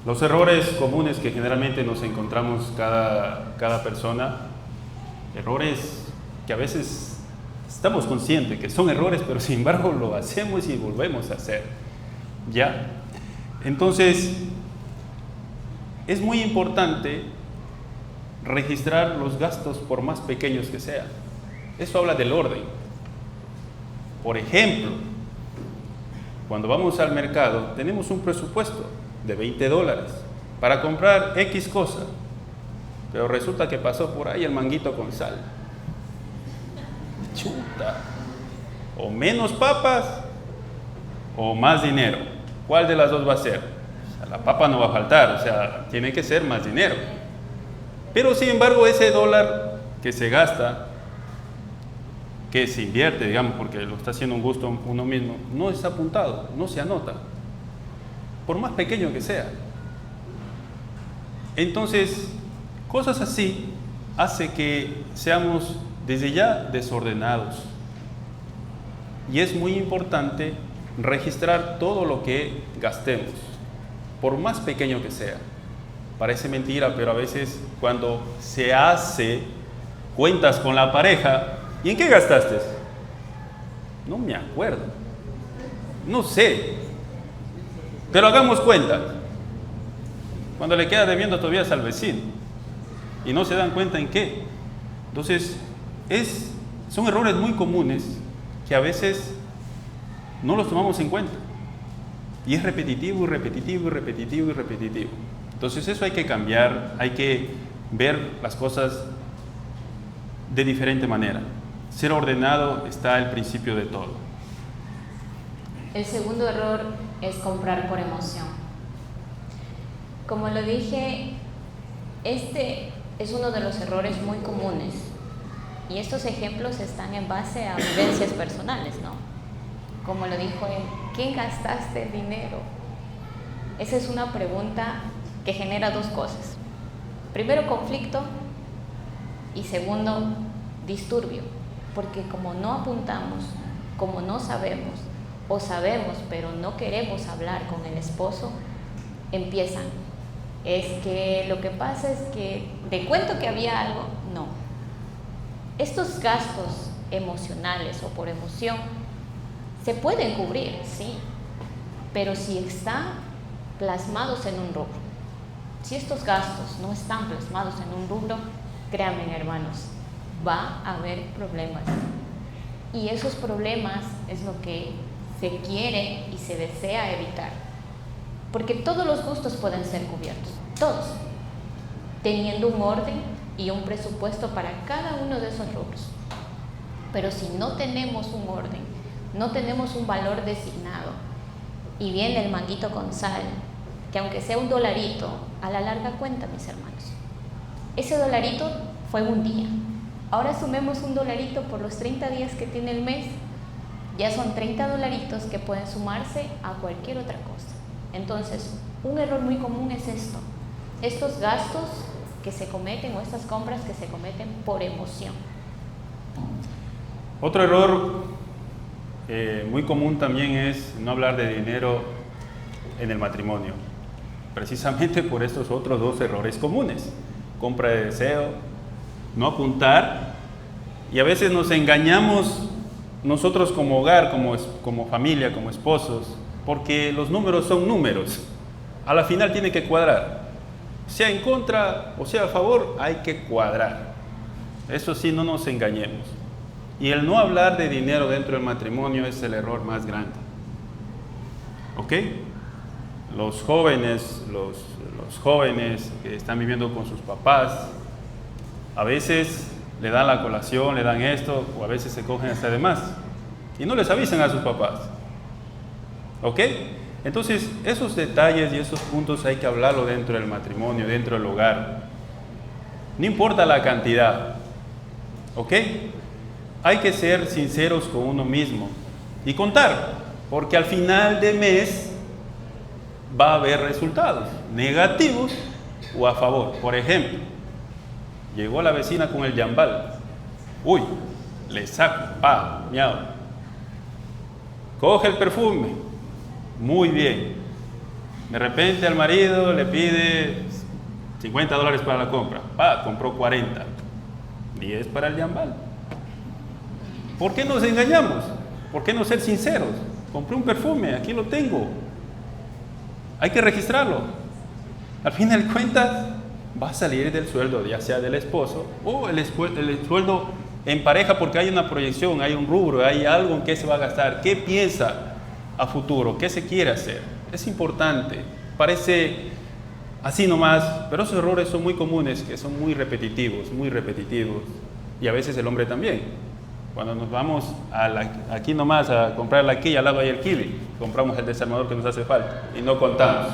Los errores comunes que generalmente nos encontramos cada persona, errores que a veces estamos conscientes que son errores, pero sin embargo lo hacemos y volvemos a hacer. ¿Ya? Entonces, es muy importante registrar los gastos por más pequeños que sean. Eso habla del orden. Por ejemplo, cuando vamos al mercado, tenemos un presupuesto de $20 para comprar X cosa, pero resulta que pasó por ahí el manguito con sal. Chuta. O menos papas o más dinero. ¿Cuál de las dos va a ser? O sea, la papa no va a faltar, o sea, tiene que ser más dinero. Pero sin embargo, ese dólar que se gasta, que se invierte, digamos, porque lo está haciendo un gusto uno mismo, no está apuntado, no se anota, por más pequeño que sea. Entonces, cosas así hace que seamos desde ya desordenados. Y es muy importante registrar todo lo que gastemos, por más pequeño que sea. Parece mentira, pero a veces cuando se hace cuentas con la pareja, ¿y en qué gastaste? No me acuerdo. No sé. Pero hagamos cuenta. Cuando le queda debiendo todavía al vecino y no se dan cuenta en qué. Entonces, son errores muy comunes que a veces no los tomamos en cuenta. Y es repetitivo, y repetitivo, y repetitivo, y repetitivo. Entonces eso hay que cambiar, hay que ver las cosas de diferente manera. Ser ordenado está el principio de todo. El segundo error es comprar por emoción. Como lo dije, este es uno de los errores muy comunes. Y estos ejemplos están en base a vivencias personales, ¿no? Como lo dijo él, ¿qué gastaste el dinero? Esa es una pregunta que genera dos cosas. Primero, conflicto, y segundo, disturbio. Porque como no apuntamos, como no sabemos, o sabemos pero no queremos hablar con el esposo, empiezan. Es que lo que pasa es que te cuento que había algo, no. Estos gastos emocionales o por emoción se pueden cubrir, sí, pero si están plasmados en un rubro. Si estos gastos no están plasmados en un rubro, créanme, hermanos, va a haber problemas. Y esos problemas es lo que se quiere y se desea evitar. Porque todos los gustos pueden ser cubiertos, todos, teniendo un orden y un presupuesto para cada uno de esos rubros. Pero si no tenemos un orden, no tenemos un valor designado, y viene el manguito con sal, que aunque sea un dolarito, a la larga cuenta, mis hermanos. Ese dolarito fue un día. Ahora sumemos un dolarito por los 30 días que tiene el mes. Ya son 30 dolaritos que pueden sumarse a cualquier otra cosa. Entonces, un error muy común es esto. Estos gastos que se cometen o estas compras que se cometen por emoción. Otro error muy común también es no hablar de dinero en el matrimonio. Precisamente por estos otros dos errores comunes. Compra de deseo, no apuntar, y a veces nos engañamos nosotros como hogar, como familia, como esposos, porque los números son números. A la final tiene que cuadrar. Sea en contra o sea a favor, hay que cuadrar. Eso sí, no nos engañemos. Y el no hablar de dinero dentro del matrimonio es el error más grande. ¿Ok? Los jóvenes que están viviendo con sus papás, a veces le dan la colación, le dan esto, o a veces se cogen hasta de más. Y no les avisan a sus papás. ¿Ok? Entonces, esos detalles y esos puntos hay que hablarlo dentro del matrimonio, dentro del hogar. No importa la cantidad, ¿ok? Hay que ser sinceros con uno mismo y contar, porque al final de mes va a haber resultados negativos o a favor. Por ejemplo, llegó la vecina con el yambal. Uy, le saco, miau. Coge el perfume, muy bien. De repente al marido le pide $50 para la compra. Compró 40. 10 para el yambal. ¿Por qué nos engañamos? ¿Por qué no ser sinceros? Compré un perfume, aquí lo tengo. Hay que registrarlo. Al fin de cuentas, va a salir del sueldo, ya sea del esposo o el sueldo en pareja, porque hay una proyección, hay un rubro, hay algo en qué se va a gastar, qué piensa a futuro, qué se quiere hacer. Es importante. Parece así nomás, pero esos errores son muy comunes, que son muy repetitivos, y a veces el hombre también. Cuando nos vamos aquí nomás a comprar la quilla, al lado hay el kiwi, compramos el desarmador que nos hace falta y no contamos.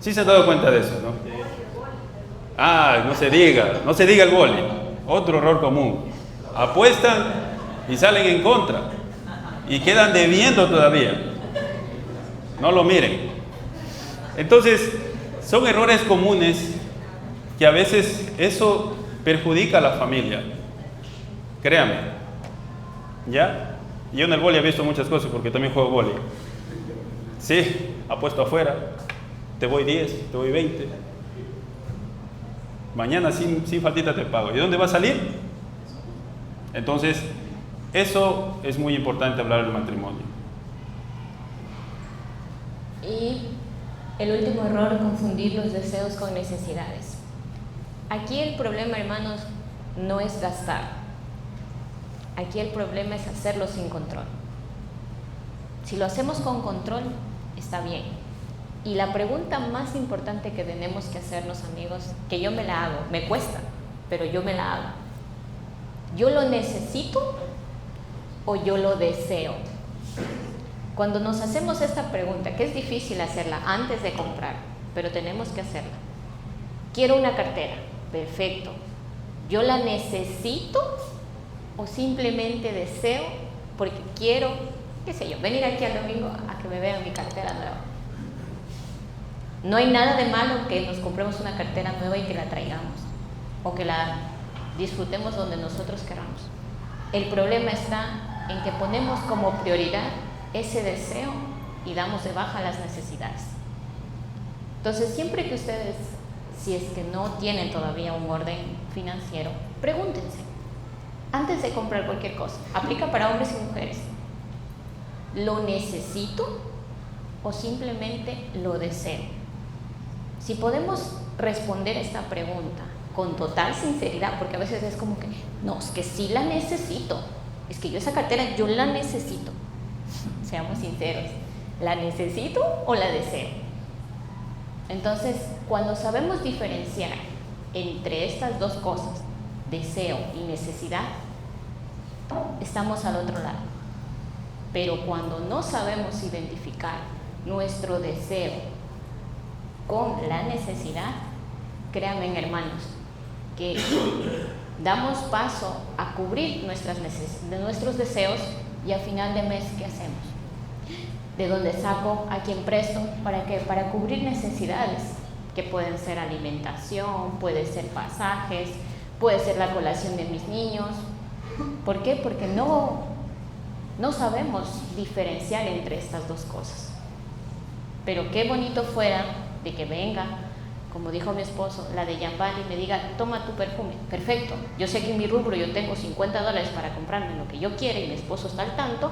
¿Sí se han dado cuenta de eso, no? No se diga el boli. Otro error común. Apuestan y salen en contra y quedan debiendo todavía. No lo miren. Entonces, son errores comunes que a veces eso perjudica a la familia. Créame. ¿Ya? Yo en el vóley he visto muchas cosas porque también juego vóley. Sí, apuesto afuera, te voy 10, te voy 20. Mañana sin faltita te pago. ¿Y dónde va a salir? Entonces, eso es muy importante hablar del matrimonio. Y el último error, confundir los deseos con necesidades. Aquí el problema, hermanos, no es gastar. Aquí el problema es hacerlo sin control. Si lo hacemos con control, está bien. Y la pregunta más importante que tenemos que hacernos, amigos, que yo me la hago, me cuesta, pero yo me la hago. ¿Yo lo necesito o yo lo deseo? Cuando nos hacemos esta pregunta, que es difícil hacerla antes de comprar, pero tenemos que hacerla. Quiero una cartera, perfecto. ¿Yo la necesito o simplemente deseo porque quiero, qué sé yo, venir aquí al domingo a que me vean mi cartera nueva? No hay nada de malo que nos compremos una cartera nueva y que la traigamos o que la disfrutemos donde nosotros queramos. El problema está en que ponemos como prioridad ese deseo y damos de baja las necesidades. Entonces, siempre que ustedes, si es que no tienen todavía un orden financiero, pregúntense antes de comprar cualquier cosa. Aplica para hombres y mujeres. ¿Lo necesito o simplemente lo deseo? Si podemos responder esta pregunta con total sinceridad, porque a veces es como que, no, es que sí la necesito, es que yo esa cartera, yo la necesito. Seamos sinceros, ¿la necesito o la deseo? Entonces, cuando sabemos diferenciar entre estas dos cosas, deseo y necesidad, estamos al otro lado. Pero cuando no sabemos identificar nuestro deseo con la necesidad, créanme, hermanos, que damos paso a cubrir nuestros deseos y a final de mes, ¿qué hacemos? ¿De dónde saco? ¿A quién presto? ¿Para qué? Para cubrir necesidades que pueden ser alimentación, puede ser pasajes, puede ser la colación de mis niños. ¿Por qué? Porque no sabemos diferenciar entre estas dos cosas. Pero qué bonito fuera de que venga, como dijo mi esposo, la de Yambal, y me diga, toma tu perfume. Perfecto, yo sé que en mi rubro yo tengo $50 para comprarme lo que yo quiera y mi esposo está al tanto,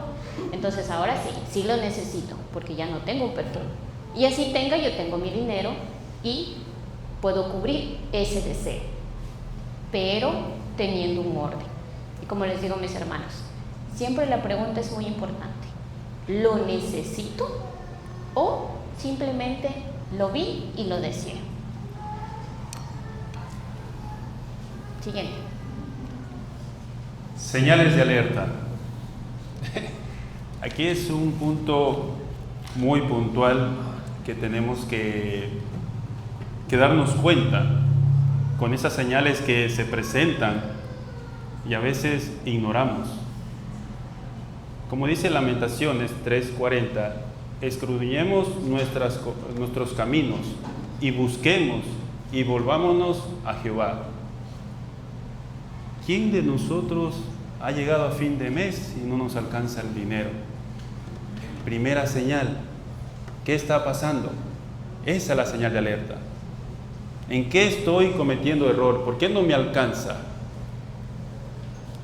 entonces ahora sí lo necesito, porque ya no tengo un perfume. Y así yo tengo mi dinero y puedo cubrir ese deseo, pero teniendo un orden. Y como les digo, mis hermanos, siempre la pregunta es muy importante. ¿Lo necesito o simplemente lo vi y lo deseé? Siguiente. Señales de alerta. Aquí es un punto muy puntual que tenemos que darnos cuenta con esas señales que se presentan y a veces ignoramos. Como dice Lamentaciones 3:40, escudriñemos nuestros caminos y busquemos y volvámonos a Jehová. ¿Quién de nosotros ha llegado a fin de mes y no nos alcanza el dinero? Primera señal. ¿Qué está pasando? Esa es la señal de alerta. ¿En qué estoy cometiendo error? ¿Por qué no me alcanza?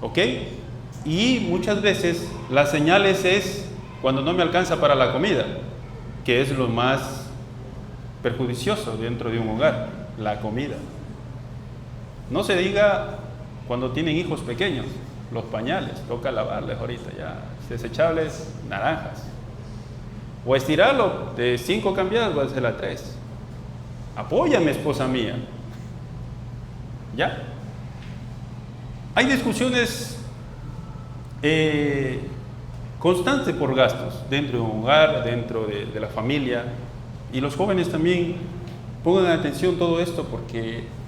¿Ok? Y muchas veces las señales es cuando no me alcanza para la comida, que es lo más perjudicioso dentro de un hogar, la comida. No se diga cuando tienen hijos pequeños, los pañales, toca lavarles ahorita ya, desechables, naranjas. O estirarlo de 5 cambiadas, va a ser a 3. Apóyame, esposa mía. ¿Ya? Hay discusiones constantes por gastos dentro de un hogar, dentro de la familia. Y los jóvenes también pongan atención a todo esto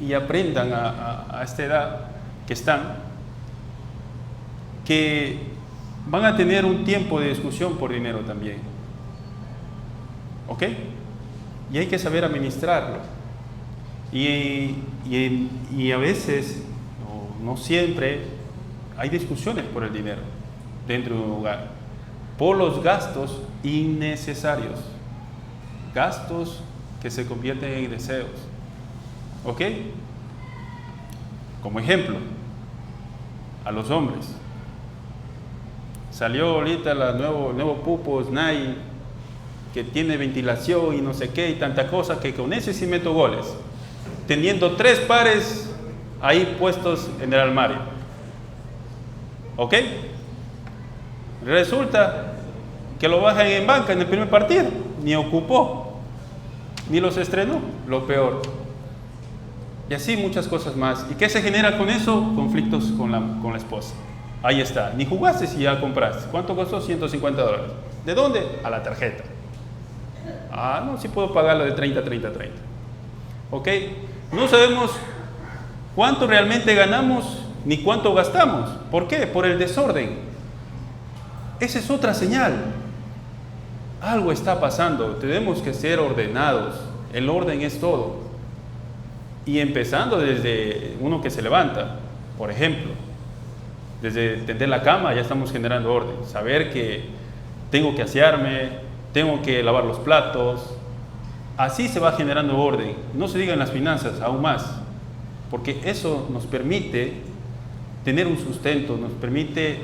y aprendan a esta edad que están, que van a tener un tiempo de discusión por dinero también. ¿Ok? Y hay que saber administrarlo. Y a veces, no siempre, hay discusiones por el dinero dentro de un hogar, por los gastos innecesarios, gastos que se convierten en deseos. ¿Ok? Como ejemplo, a los hombres. Salió ahorita el nuevo pupo, SNAI, que tiene ventilación y no sé qué y tanta cosa, que con ese sí meto goles, teniendo 3 pares ahí puestos en el armario. ¿Ok? Resulta que lo bajan en banca en el primer partido, ni ocupó, ni los estrenó, lo peor. Y así muchas cosas más. ¿Y qué se genera con eso? Conflictos con la esposa. Ahí está, ni jugaste si ya compraste. ¿Cuánto costó? $150. ¿De dónde? A la tarjeta. Ah, no, sí puedo pagarlo de 30. ¿Ok? No sabemos cuánto realmente ganamos ni cuánto gastamos. ¿Por qué? Por el desorden. Esa es otra señal. Algo está pasando. Tenemos que ser ordenados. El orden es todo. Y empezando desde uno que se levanta, por ejemplo, desde tender la cama ya estamos generando orden. Saber que tengo que asearme, tengo que lavar los platos. Así se va generando orden. No se diga en las finanzas, aún más, porque eso nos permite tener un sustento, nos permite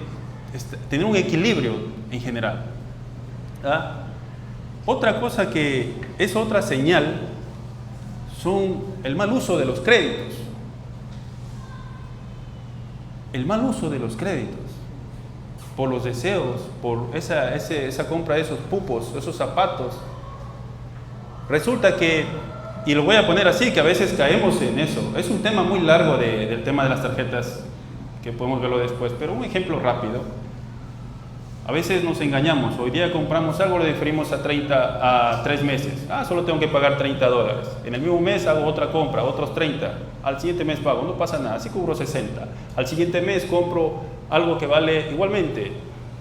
tener un equilibrio en general. ¿Ah? Otra cosa que es otra señal son el mal uso de los créditos. El mal uso de los créditos. Por los deseos, por esa compra de esos pupos, esos zapatos. Resulta que, y lo voy a poner así, que a veces caemos en eso. Es un tema muy largo del tema de las tarjetas, que podemos verlo después, pero un ejemplo rápido. A veces nos engañamos. Hoy día compramos algo, lo diferimos a 3 meses. Solo tengo que pagar $30. En el mismo mes hago otra compra, otros 30. Al siguiente mes pago, no pasa nada, así cubro 60. Al siguiente mes compro algo que vale igualmente.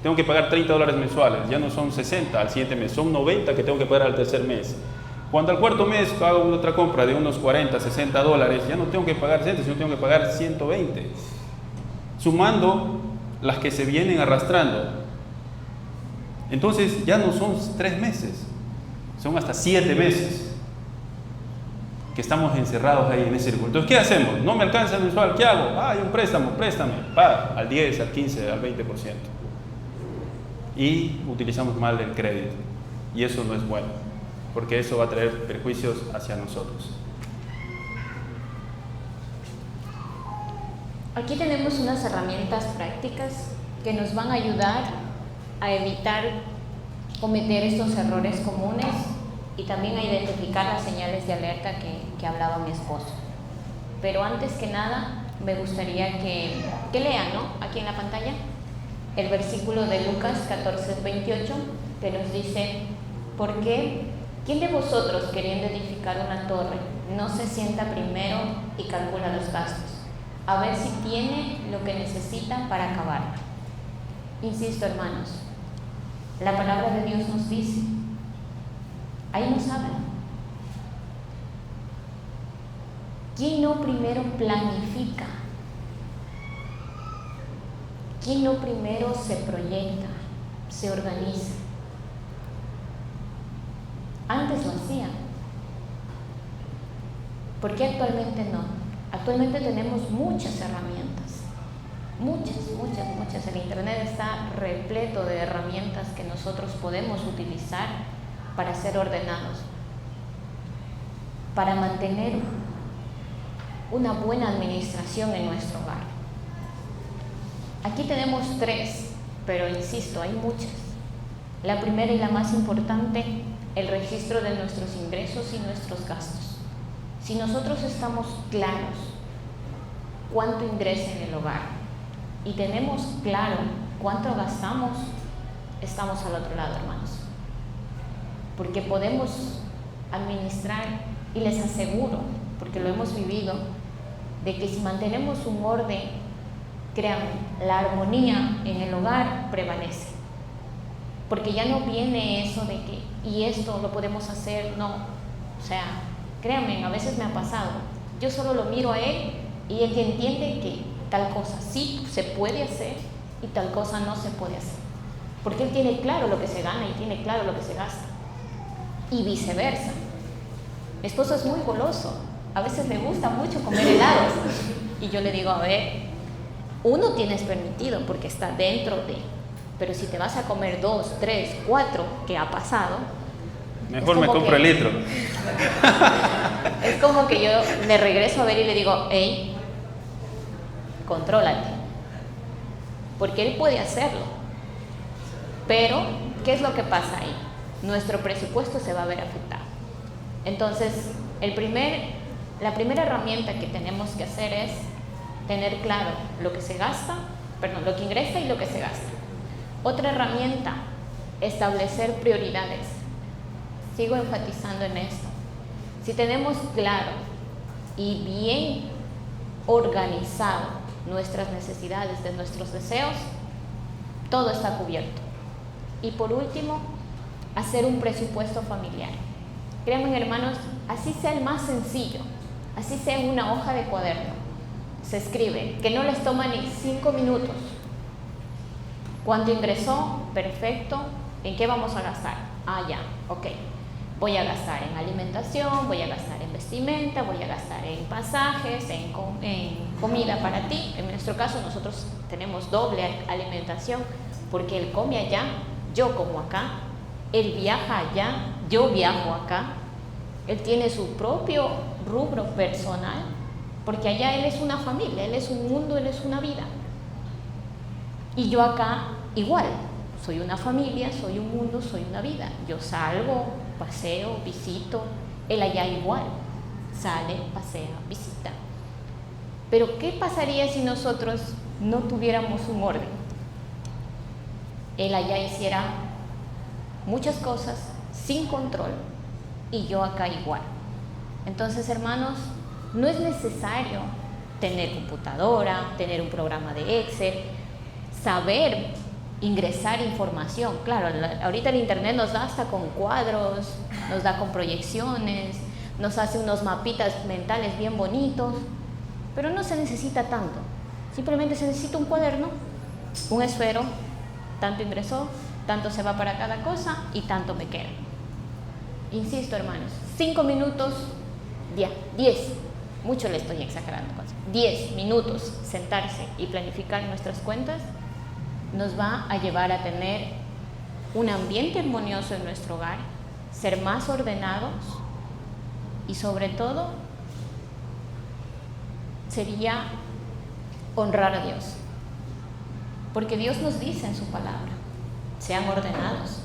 Tengo que pagar $30 mensuales, ya no son 60 al siguiente mes, son 90 que tengo que pagar al tercer mes. Cuando al cuarto mes hago otra compra de unos 40, $60, ya no tengo que pagar 60, sino tengo que pagar 120. Sumando las que se vienen arrastrando. Entonces ya no son 3 meses, son hasta 7 meses que estamos encerrados ahí en ese círculo. Entonces, ¿qué hacemos? No me alcanza el mensual, ¿qué hago? Hay un préstamo, préstame, paga al 10, al 15, al 20%. Y utilizamos mal el crédito. Y eso no es bueno, porque eso va a traer perjuicios hacia nosotros. Aquí tenemos unas herramientas prácticas que nos van a ayudar a evitar cometer estos errores comunes y también a identificar las señales de alerta que hablaba mi esposo. Pero antes que nada, me gustaría que lean, ¿no? Aquí en la pantalla, el versículo de Lucas 14:28, que nos dice: ¿por qué ¿Quién de vosotros, queriendo edificar una torre, no se sienta primero y calcula los gastos, a ver si tiene lo que necesita para acabarla? Insisto, hermanos, la palabra de Dios nos dice, ahí nos habla. ¿Quién no primero planifica? ¿Quién no primero se proyecta, se organiza? Antes lo hacían. ¿Por qué actualmente no? Actualmente tenemos muchas herramientas. Muchas. El internet está repleto de herramientas que nosotros podemos utilizar para ser ordenados, para mantener una buena administración en nuestro hogar. Aquí tenemos 3, pero insisto, hay muchas. La primera y la más importante, el registro de nuestros ingresos y nuestros gastos. Si nosotros estamos claros cuánto ingresa en el hogar y tenemos claro cuánto gastamos, estamos al otro lado, hermanos. Porque podemos administrar, y les aseguro, porque lo hemos vivido, de que si mantenemos un orden, créanme, la armonía en el hogar prevalece. Porque ya no viene eso de que, y esto lo podemos hacer, no. O sea, créanme, a veces me ha pasado. Yo solo lo miro a él y él entiende que tal cosa sí se puede hacer y tal cosa no se puede hacer. Porque él tiene claro lo que se gana y tiene claro lo que se gasta. Y viceversa. Mi esposo es muy goloso. A veces le gusta mucho comer helados. Y yo le digo, a ver, uno tienes permitido porque está dentro de... Pero si te vas a comer 2, 3, 4, que ha pasado... Mejor me compro el litro. Es como que yo le regreso a ver y le digo, hey, contrólate. Porque él puede hacerlo. Pero, ¿qué es lo que pasa ahí? Nuestro presupuesto se va a ver afectado. Entonces, la primera herramienta que tenemos que hacer es tener claro lo que se gasta, lo que ingresa y lo que se gasta. Otra herramienta, establecer prioridades. Sigo enfatizando en esto. Si tenemos claro y bien organizado nuestras necesidades, de nuestros deseos, todo está cubierto. Y por último, hacer un presupuesto familiar. Créanme, hermanos, así sea el más sencillo, así sea en una hoja de cuaderno, se escribe, que no les toma ni 5 minutos. ¿Cuánto ingresó? Perfecto. ¿En qué vamos a gastar? Ah, ya, ok. Voy a gastar en alimentación, voy a gastar en vestimenta, voy a gastar en pasajes, en comida para ti. En nuestro caso, nosotros tenemos doble alimentación, porque él come allá, yo como acá, él viaja allá, yo viajo acá. Él tiene su propio rubro personal, porque allá él es una familia, él es un mundo, él es una vida. Y yo acá igual, soy una familia, soy un mundo, soy una vida. Yo salgo, paseo, visito, él allá igual, sale, pasea, visita. Pero ¿qué pasaría si nosotros no tuviéramos un orden? Él allá hiciera muchas cosas sin control y yo acá igual. Entonces, hermanos, no es necesario tener computadora, tener un programa de Excel, saber ingresar información. Claro, ahorita el internet nos da hasta con cuadros, nos da con proyecciones, nos hace unos mapitas mentales bien bonitos, pero no se necesita tanto. Simplemente se necesita un cuaderno, un esfero, tanto ingresó, tanto se va para cada cosa y tanto me queda. Insisto, hermanos, 5 minutos, 10, mucho le estoy exagerando, 10 minutos sentarse y planificar nuestras cuentas nos va a llevar a tener un ambiente armonioso en nuestro hogar, ser más ordenados y sobre todo sería honrar a Dios. Porque Dios nos dice en su palabra, sean ordenados,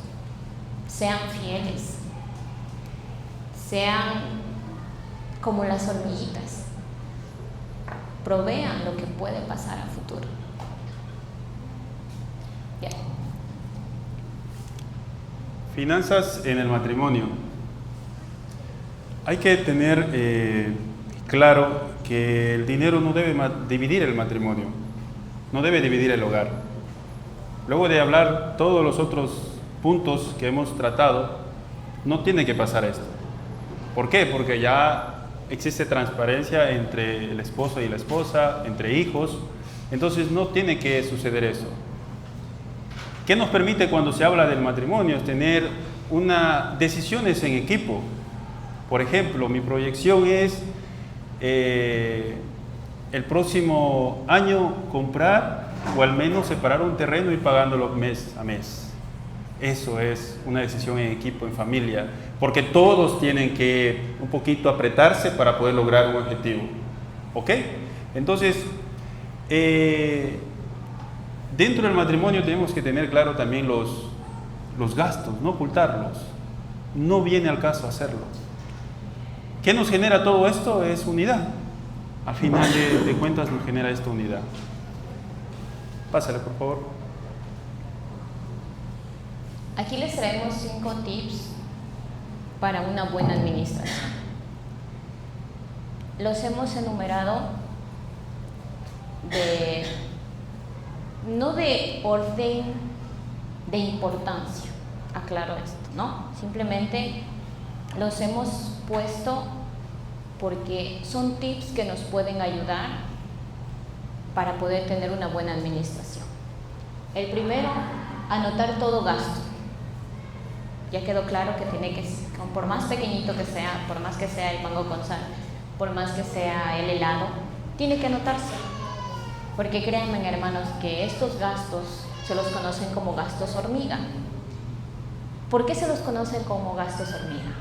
sean fieles, sean como las hormiguitas, provean lo que puede pasar a futuro. Bien. Finanzas en el matrimonio. Hay que tener claro que el dinero no debe dividir el matrimonio, no debe dividir el hogar. Luego de hablar todos los otros puntos que hemos tratado, no tiene que pasar esto. ¿Por qué? Porque ya existe transparencia entre el esposo y la esposa, entre hijos, entonces no tiene que suceder eso. ¿Qué nos permite cuando se habla del matrimonio? Es tener decisiones en equipo. Por ejemplo, mi proyección es el próximo año comprar o al menos separar un terreno y pagándolo mes a mes. Eso es una decisión en equipo, en familia, porque todos tienen que un poquito apretarse para poder lograr un objetivo. ¿Ok? Entonces, dentro del matrimonio tenemos que tener claro también los gastos, no ocultarlos. No viene al caso hacerlo. ¿Qué nos genera todo esto? Es unidad. Al final de cuentas nos genera esta unidad. Pásale, por favor. Aquí les traemos 5 tips para una buena administración. Los hemos enumerado no de orden de importancia, aclaro esto, ¿no? Simplemente los hemos puesto porque son tips que nos pueden ayudar para poder tener una buena administración. El primero, anotar todo gasto. Ya quedó claro que tiene que, por más pequeñito que sea, por más que sea el mango con sal, por más que sea el helado, tiene que anotarse. Porque créanme, hermanos, que estos gastos se los conocen como gastos hormiga. ¿Por qué se los conocen como gastos hormiga?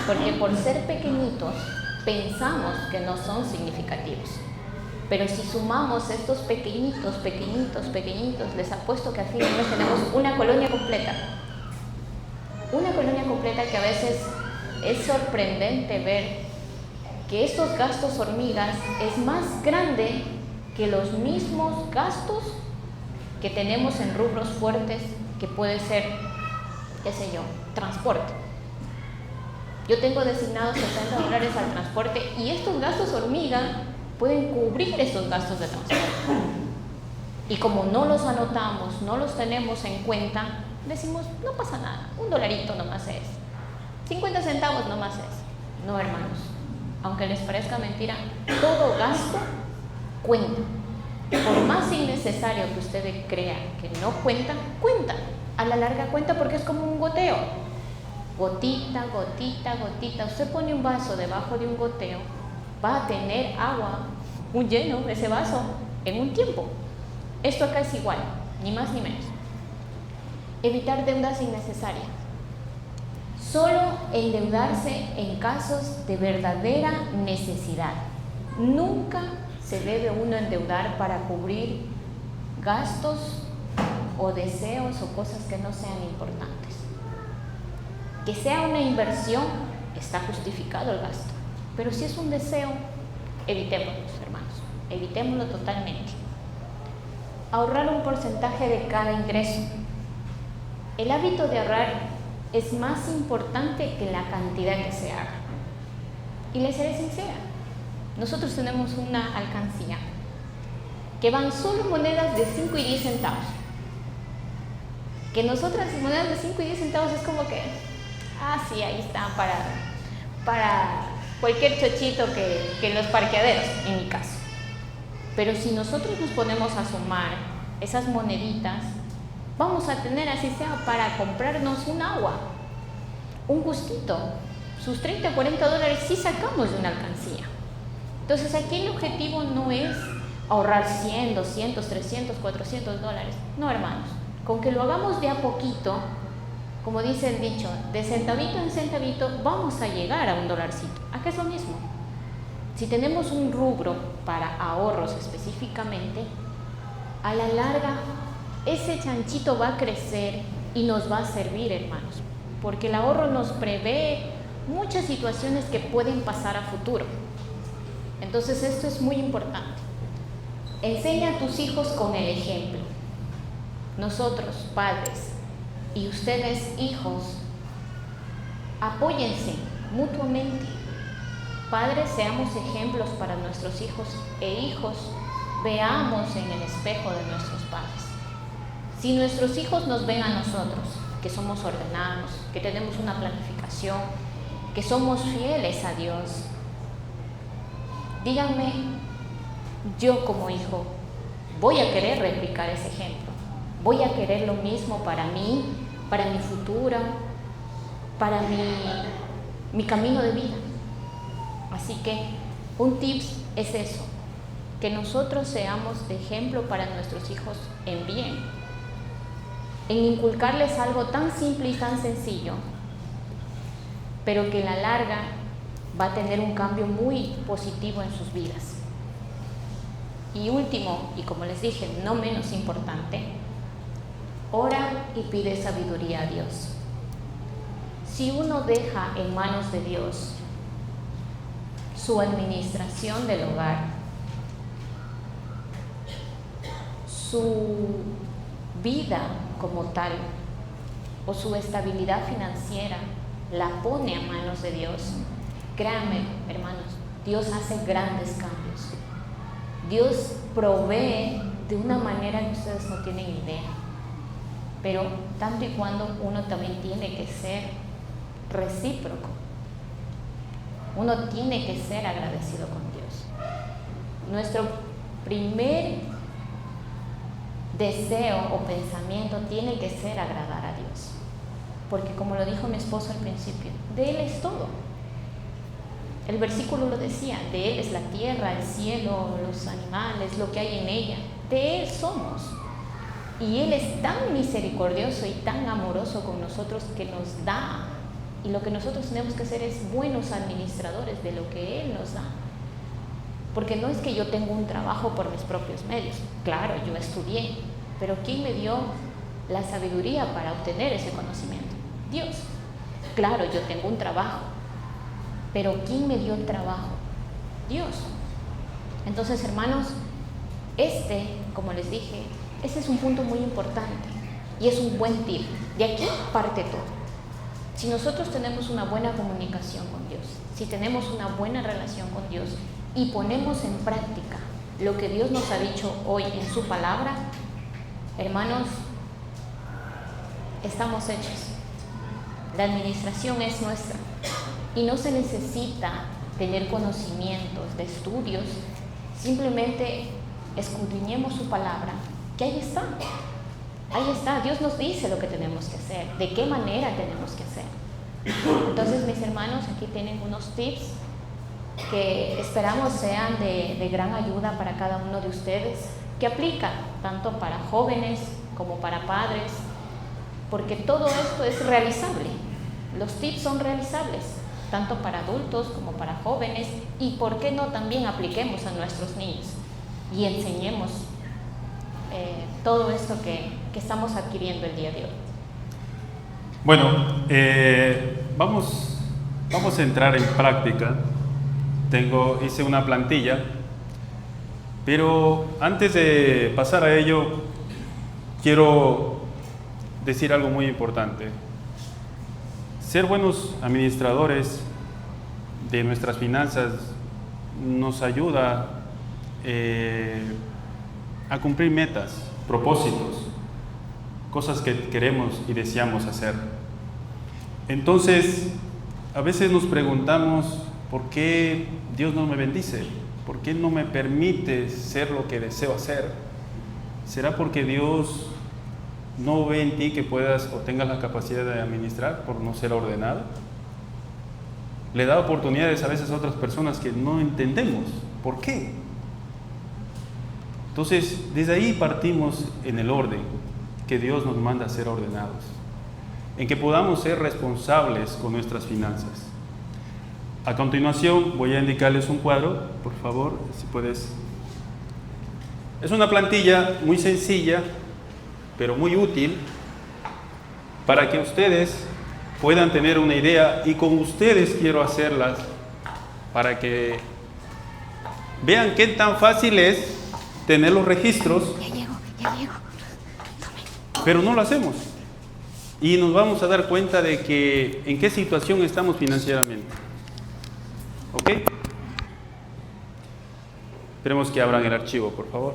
Porque por ser pequeñitos pensamos que no son significativos. Pero si sumamos estos pequeñitos, les apuesto que al fin mes tenemos una colonia completa. Una colonia completa que a veces es sorprendente ver que estos gastos hormigas es más grande que los mismos gastos que tenemos en rubros fuertes, que puede ser, qué sé yo, transporte. Yo tengo designados $60 al transporte y estos gastos hormiga pueden cubrir esos gastos de transporte. Y como no los anotamos, no los tenemos en cuenta, decimos, no pasa nada, $1 nomás es, 50 centavos nomás es. No, hermanos, aunque les parezca mentira, todo gasto cuenta. Por más innecesario que usted crea que no cuenta, cuenta. A la larga cuenta porque es como un goteo. Gotita, gotita, gotita. Usted pone un vaso debajo de un goteo, va a tener agua, un lleno de ese vaso en un tiempo. Esto acá es igual, ni más ni menos. Evitar deudas innecesarias. Solo endeudarse en casos de verdadera necesidad. Nunca se debe uno endeudar para cubrir gastos o deseos o cosas que no sean importantes. Que sea una inversión, está justificado el gasto. Pero si es un deseo, evitémoslo, hermanos. Evitémoslo totalmente. Ahorrar un porcentaje de cada ingreso. El hábito de ahorrar es más importante que la cantidad que se haga. Y les seré sincera, nosotros tenemos una alcancía que van solo monedas de 5 y 10 centavos. Que nosotras monedas de 5 y 10 centavos es como que, sí, ahí están para cualquier chochito que en los parqueaderos, en mi caso. Pero si nosotros nos ponemos a sumar esas moneditas, vamos a tener, así sea, para comprarnos un agua, un gustito. Sus 30 o 40 dólares sí sacamos de una alcancía. Entonces aquí el objetivo no es ahorrar 100, 200, 300, 400 dólares. No, hermanos, con que lo hagamos de a poquito, como dice el dicho, de centavito en centavito, vamos a llegar a $1. Acá es lo mismo. Si tenemos un rubro para ahorros específicamente, a la larga ese chanchito va a crecer y nos va a servir, hermanos, porque el ahorro nos prevé muchas situaciones que pueden pasar a futuro. Entonces esto es muy importante. Enseña a tus hijos con el ejemplo. Nosotros, padres, y ustedes, hijos, apóyense mutuamente. Padres, seamos ejemplos para nuestros hijos e hijos, veamos en el espejo de nuestros padres. Si nuestros hijos nos ven a nosotros, que somos ordenados, que tenemos una planificación, que somos fieles a Dios, díganme, yo como hijo voy a querer replicar ese ejemplo, voy a querer lo mismo para mí, para mi futuro, para mi camino de vida. Así que un tips es eso, que nosotros seamos de ejemplo para nuestros hijos en bien, en inculcarles algo tan simple y tan sencillo, pero que a la larga va a tener un cambio muy positivo en sus vidas. Y último, y como les dije, no menos importante, ora y pide sabiduría a Dios. Si uno deja en manos de Dios su administración del hogar, su vida como tal, o su estabilidad financiera, la pone a manos de Dios, créanme, hermanos, Dios hace grandes cambios. Dios provee de una manera que ustedes no tienen idea. Pero tanto y cuando uno también tiene que ser recíproco. Uno tiene que ser agradecido con Dios. Nuestro primer deseo o pensamiento tiene que ser agradar a Dios. Porque como lo dijo mi esposo al principio, de Él es todo. El versículo lo decía, de Él es la tierra, el cielo, los animales, lo que hay en ella. De Él somos. Y Él es tan misericordioso y tan amoroso con nosotros que nos da. Y lo que nosotros tenemos que hacer es buenos administradores de lo que Él nos da. Porque no es que yo tengo un trabajo por mis propios medios. Claro, yo estudié, pero ¿quién me dio la sabiduría para obtener ese conocimiento? Dios. Claro, yo tengo un trabajo, pero ¿quién me dio el trabajo? Dios. Entonces, hermanos, como les dije, ese es un punto muy importante y es un buen tip. De aquí parte todo. Si nosotros tenemos una buena comunicación con Dios, si tenemos una buena relación con Dios y ponemos en práctica lo que Dios nos ha dicho hoy en su palabra, hermanos, estamos hechos. La administración es nuestra y no se necesita tener conocimientos de estudios, simplemente escudriñemos su palabra, que ahí está. Ahí está, Dios nos dice lo que tenemos que hacer, de qué manera tenemos que hacer. Entonces, mis hermanos, aquí tienen unos tips que esperamos sean de gran ayuda para cada uno de ustedes, que aplican tanto para jóvenes como para padres, porque todo esto es realizable. Los tips son realizables, tanto para adultos como para jóvenes, y por qué no también apliquemos a nuestros niños y enseñemos todo esto que estamos adquiriendo el día de hoy. Bueno, vamos a entrar en práctica. Hice una plantilla, pero antes de pasar a ello, quiero decir algo muy importante. Ser buenos administradores de nuestras finanzas nos ayuda a cumplir metas, propósitos, cosas que queremos y deseamos hacer. Entonces, a veces nos preguntamos, ¿por qué Dios no me bendice? ¿Por qué no me permite ser lo que deseo hacer? ¿Será porque Dios no ve en ti que puedas o tengas la capacidad de administrar por no ser ordenado? Le da oportunidades a veces a otras personas que no entendemos. ¿Por qué? Entonces, desde ahí partimos en el orden que Dios nos manda a ser ordenados, en que podamos ser responsables con nuestras finanzas. A continuación voy a indicarles un cuadro, por favor, si puedes. Es una plantilla muy sencilla, pero muy útil, para que ustedes puedan tener una idea, y con ustedes quiero hacerlas, para que vean qué tan fácil es tener los registros. Ya llego. Pero no lo hacemos. Y nos vamos a dar cuenta de que en qué situación estamos financieramente. ¿Ok? Esperemos que abran el archivo, por favor.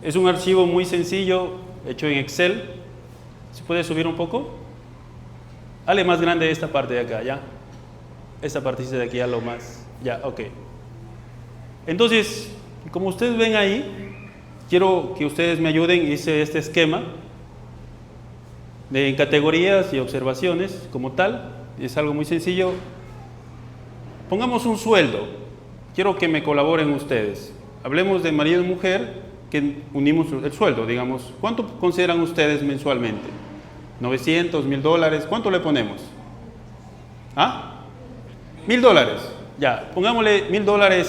Es un archivo muy sencillo, hecho en Excel. ¿Se puede subir un poco? Hale más grande esta parte de acá, ¿ya? Esta partecita de aquí, ya lo más. Ya, ok. Entonces, como ustedes ven ahí, quiero que ustedes me ayuden. Hice este esquema en categorías y observaciones como tal. Es algo muy sencillo. Pongamos un sueldo. Quiero que me colaboren ustedes. Hablemos de marido y mujer, que unimos el sueldo, digamos. ¿Cuánto consideran ustedes mensualmente? 900, $1000, ¿cuánto le ponemos? ¿Ah? $1000, ya, pongámosle $1000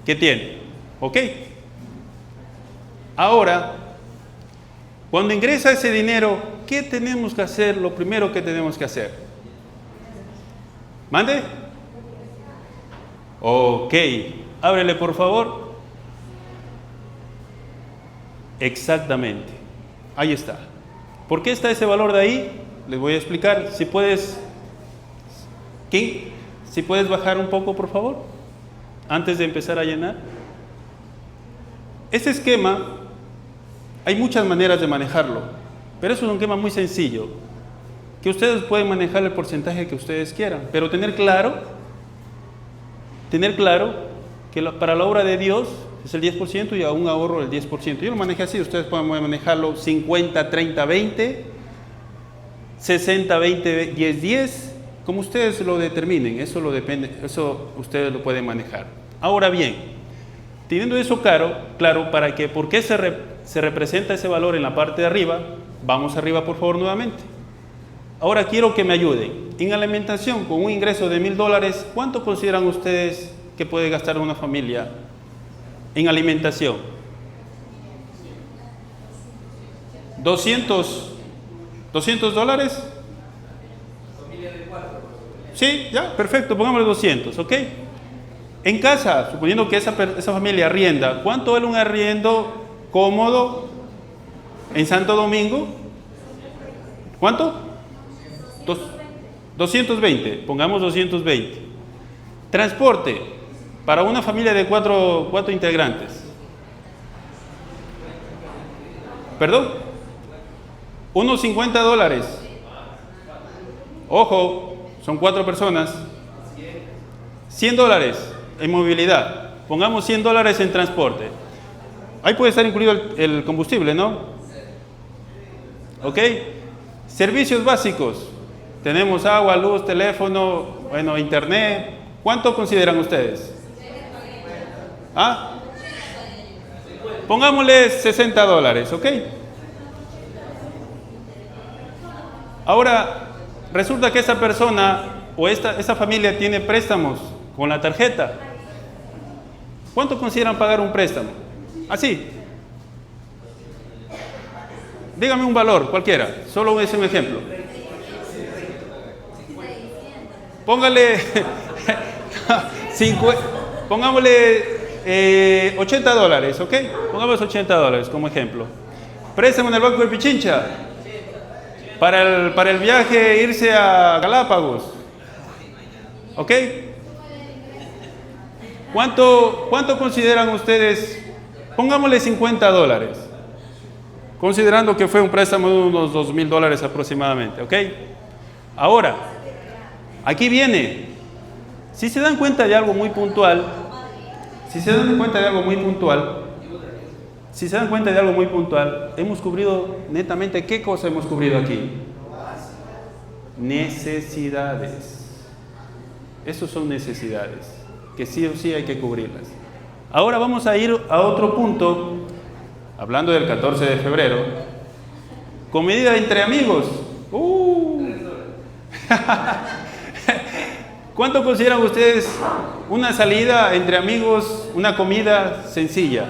que tiene, ¿ok? Ahora, cuando ingresa ese dinero, ¿qué tenemos que hacer? Lo primero que tenemos que hacer. ¿Mande? Ok, ábrele por favor. Exactamente, ahí está. ¿Por qué está ese valor de ahí? Les voy a explicar. Si puedes, King, si puedes bajar un poco, por favor, antes de empezar a llenar. Este esquema, hay muchas maneras de manejarlo, pero es un esquema muy sencillo, que ustedes pueden manejar el porcentaje que ustedes quieran, pero tener claro que para la obra de Dios es el 10% y a un ahorro del 10%. Yo lo manejé así, ustedes pueden manejarlo 50, 30, 20, 60, 20, 10, 10, como ustedes lo determinen, eso ustedes lo pueden manejar. Ahora bien, teniendo eso claro, ¿por qué se representa ese valor en la parte de arriba? Vamos arriba por favor nuevamente. Ahora quiero que me ayuden. En alimentación, con un ingreso de $1000, ¿cuánto consideran ustedes que puede gastar una familia en alimentación? $200. Sí, ya, perfecto, pongámosle 200, ¿ok? En casa, suponiendo que esa familia arrienda, ¿cuánto vale un arriendo cómodo en Santo Domingo? ¿Cuánto? 220, pongamos 220. Transporte para una familia de cuatro integrantes. ¿Perdón? Unos $50. Ojo, son 4 personas. $100 en movilidad. Pongamos $100 en transporte. Ahí puede estar incluido el combustible, ¿no? ¿Ok? Servicios básicos. Tenemos agua, luz, teléfono, bueno, internet. ¿Cuánto consideran ustedes? ¿Ah? Pongámosle $60, ¿ok? Ahora, resulta que esa persona o esa familia tiene préstamos con la tarjeta. ¿Cuánto consideran pagar un préstamo? Así. Dígame un valor, cualquiera. Solo es un ejemplo. Póngale... pongámosle $80, ¿ok? Pongamos $80 como ejemplo. Préstamo en el Banco de Pichincha para el viaje, irse a Galápagos, ¿ok? ¿Cuánto consideran ustedes? Pongámosle $50, considerando que fue un préstamo de unos $2000 aproximadamente, ¿ok? Ahora, aquí viene, si se dan cuenta de algo muy puntual, hemos cubrido netamente, ¿qué cosa hemos cubrido aquí? Necesidades. Esas son necesidades, que sí o sí hay que cubrirlas. Ahora vamos a ir a otro punto, hablando del 14 de febrero, comida entre amigos. ¿Cuánto consideran ustedes una salida entre amigos, una comida sencilla?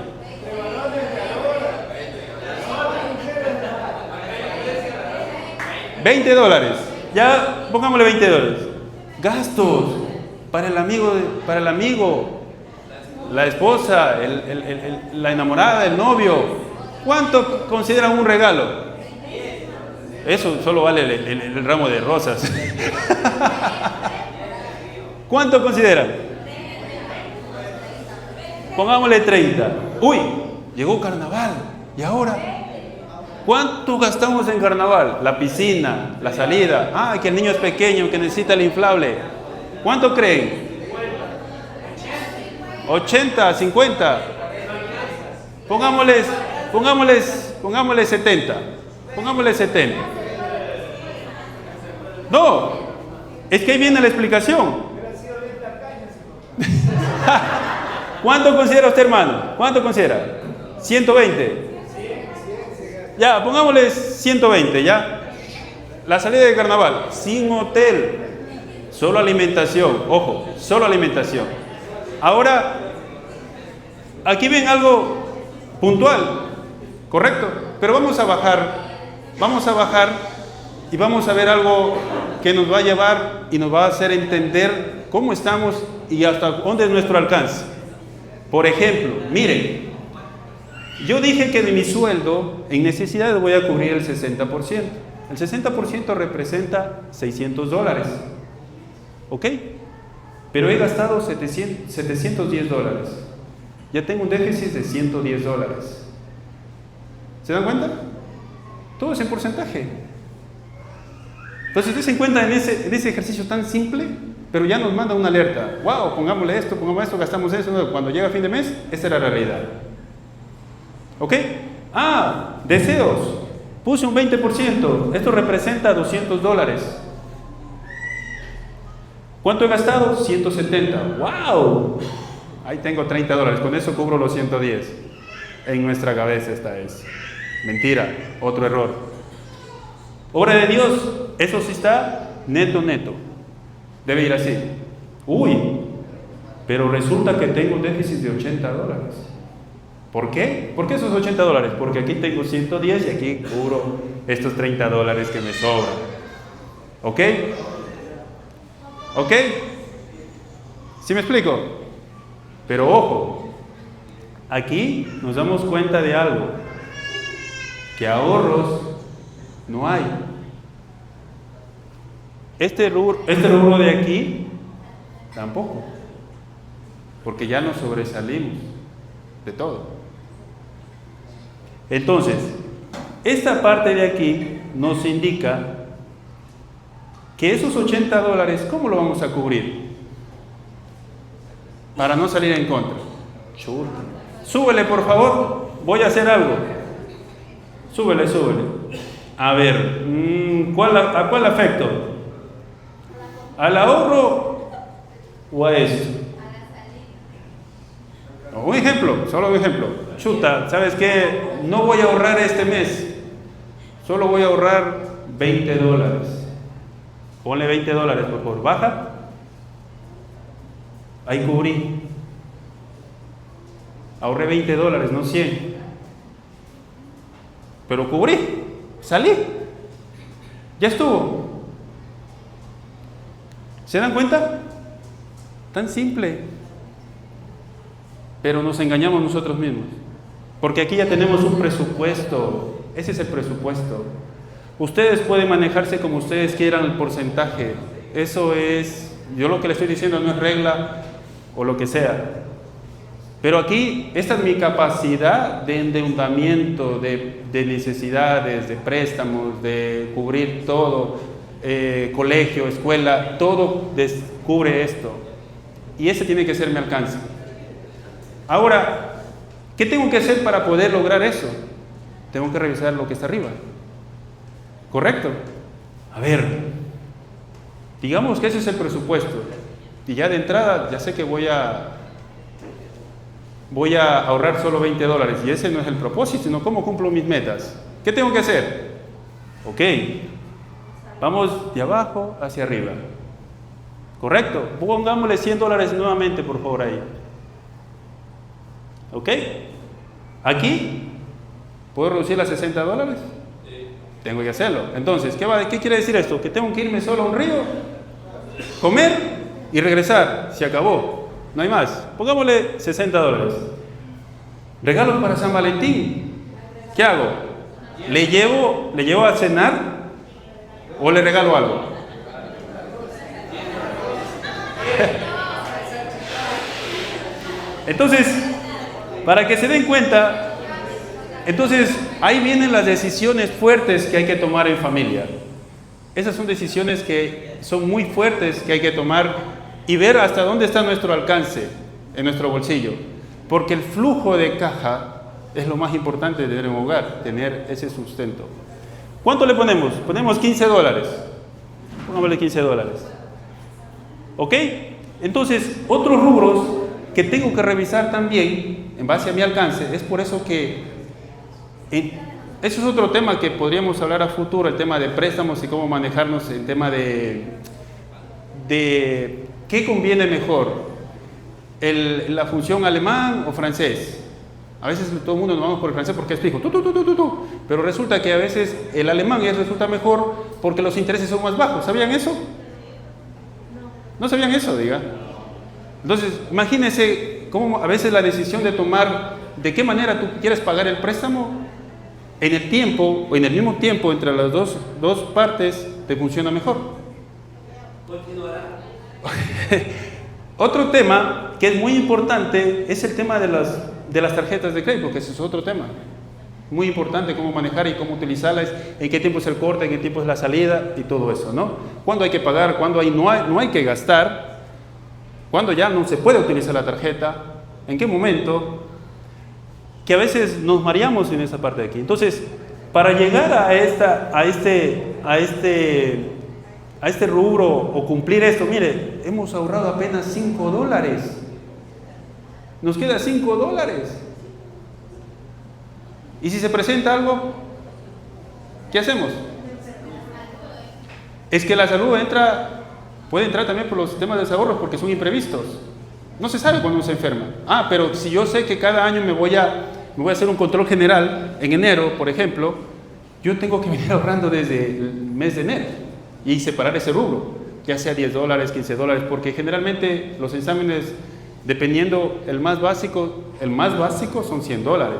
$20. Ya, pongámosle $20. Gastos para el amigo, la esposa, la enamorada, el novio. ¿Cuánto consideran un regalo? Eso solo vale el ramo de rosas. ¿Cuánto consideran? Pongámosle 30. Uy, llegó carnaval. ¿Y ahora? ¿Cuánto gastamos en carnaval? La piscina, la salida. Ah, que el niño es pequeño, que necesita el inflable. ¿Cuánto creen? 80, 50. Pongámosles 70. Pongámosle 70. No, es que ahí viene la explicación. ¿Cuánto considera usted, hermano? ¿Cuánto considera? 120. Ya, pongámosle 120, ya. La salida de carnaval, sin hotel, solo alimentación, ojo, solo alimentación. Ahora, aquí ven algo puntual, correcto, pero vamos a bajar y vamos a ver algo que nos va a llevar y nos va a hacer entender cómo estamos y hasta dónde es nuestro alcance. Por ejemplo, miren, yo dije que de mi sueldo en necesidades voy a cubrir el 60%. El 60% representa $600, ¿ok? Pero he gastado $710. Ya tengo un déficit de $110. ¿Se dan cuenta? Todo es en porcentaje. Entonces, dense cuenta en ese ejercicio tan simple, pero ya nos manda una alerta. Wow, pongámosle esto, gastamos eso. Cuando llega fin de mes, esta es la realidad. ¿Ok? Ah, deseos. Puse un 20%. Esto representa $200. ¿Cuánto he gastado? 170. ¡Wow! Ahí tengo $30. Con eso cubro los 110. En nuestra cabeza esta es. Mentira. Otro error. Obra de Dios. Eso sí está neto. Debe ir así. Uy. Pero resulta que tengo un déficit de $80. ¿Por qué? ¿Por qué esos $80? Porque aquí tengo 110 y aquí cubro estos $30 que me sobran. ¿Ok? ¿Ok? ¿Sí me explico? Pero ojo, aquí nos damos cuenta de algo, que ahorros no hay. Este rubro de aquí tampoco, porque ya nos sobresalimos de todo. Entonces, esta parte de aquí nos indica que esos $80, ¿cómo lo vamos a cubrir? Para no salir en contra. Chuta. Súbele, por favor. Voy a hacer algo. Súbele. A ver, ¿a cuál afecto? ¿Al ahorro o a esto? Un ejemplo, solo un ejemplo. Chuta, ¿sabes qué? No voy a ahorrar este mes. Solo voy a ahorrar $20. Ponle $20, por favor. Baja. Ahí cubrí. Ahorré $20, no 100. Pero cubrí. Salí. Ya estuvo. ¿Se dan cuenta? Tan simple. Pero nos engañamos nosotros mismos. Porque aquí ya tenemos un presupuesto. Ese es el presupuesto. Ustedes pueden manejarse como ustedes quieran el porcentaje. Eso es, yo lo que le estoy diciendo no es regla o lo que sea. Pero aquí, esta es mi capacidad de endeudamiento, de necesidades, de préstamos, de cubrir todo, colegio, escuela, todo cubre esto. Y ese tiene que ser mi alcance. Ahora, ¿qué tengo que hacer para poder lograr eso? Tengo que revisar lo que está arriba. ¿Correcto? A ver, digamos que ese es el presupuesto. Y ya de entrada, ya sé que voy a ahorrar solo $20. Y ese no es el propósito, sino cómo cumplo mis metas. ¿Qué tengo que hacer? Ok, vamos de abajo hacia arriba. ¿Correcto? Pongámosle $100 nuevamente, por favor, ahí. ¿Ok? Aquí, ¿puedo reducirla a $60? Tengo que hacerlo. Entonces, ¿qué quiere decir esto? Que tengo que irme solo a un río, comer y regresar. Se acabó. No hay más. Pongámosle $60. Regalos para San Valentín. ¿Qué hago? ¿Le llevo a cenar ¿O le regalo algo? Entonces, para que se den cuenta, entonces ahí vienen las decisiones fuertes que hay que tomar en familia. Esas son decisiones que son muy fuertes que hay que tomar y ver hasta dónde está nuestro alcance en nuestro bolsillo. Porque el flujo de caja es lo más importante de tener un hogar, tener ese sustento. ¿Cuánto le ponemos? Ponemos $15. Pongámosle $15. ¿Ok? Entonces, otros rubros que tengo que revisar también en base a mi alcance, es por eso que eso es otro tema que podríamos hablar a futuro, el tema de préstamos y cómo manejarnos, el tema de qué conviene mejor, la función alemán o francés. A veces todo el mundo nos vamos por el francés porque es fijo, pero resulta que a veces el alemán resulta mejor porque los intereses son más bajos. ¿Sabían eso? ¿No sabían eso, diga? Entonces, imagínense cómo a veces la decisión de tomar de qué manera tú quieres pagar el préstamo en el tiempo o en el mismo tiempo entre las dos partes te funciona mejor. Otro tema que es muy importante es el tema de las tarjetas de crédito, que ese es otro tema muy importante, cómo manejar y cómo utilizarlas, en qué tiempo es el corte, en qué tiempo es la salida y todo eso, ¿no? Cuándo hay que pagar, cuándo no hay que gastar, cuándo ya no se puede utilizar la tarjeta, en qué momento, que a veces nos mareamos en esa parte de aquí. Entonces, para llegar a este rubro o cumplir esto, mire, hemos ahorrado apenas $5. Nos queda $5. ¿Y si se presenta algo? ¿Qué hacemos? Es que la salud puede entrar también por los temas de ahorros porque son imprevistos. No se sabe cuándo uno se enferma. Pero si yo sé que cada año me voy a hacer un control general en enero, por ejemplo, yo tengo que venir ahorrando desde el mes de enero y separar ese rubro, ya sea $10, $15, porque generalmente los exámenes, dependiendo el más básico son $100,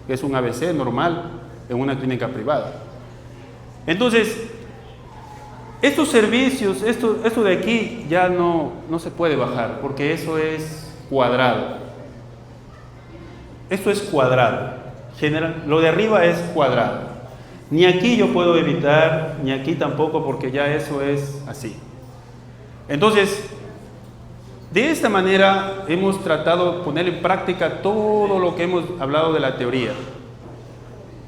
que es un ABC normal en una clínica privada. Entonces, estos servicios, esto de aquí ya no se puede bajar, porque eso es cuadrado. Esto es cuadrado. Lo de arriba es cuadrado. Ni aquí yo puedo evitar, ni aquí tampoco, porque ya eso es así. Entonces, de esta manera hemos tratado de poner en práctica todo lo que hemos hablado de la teoría.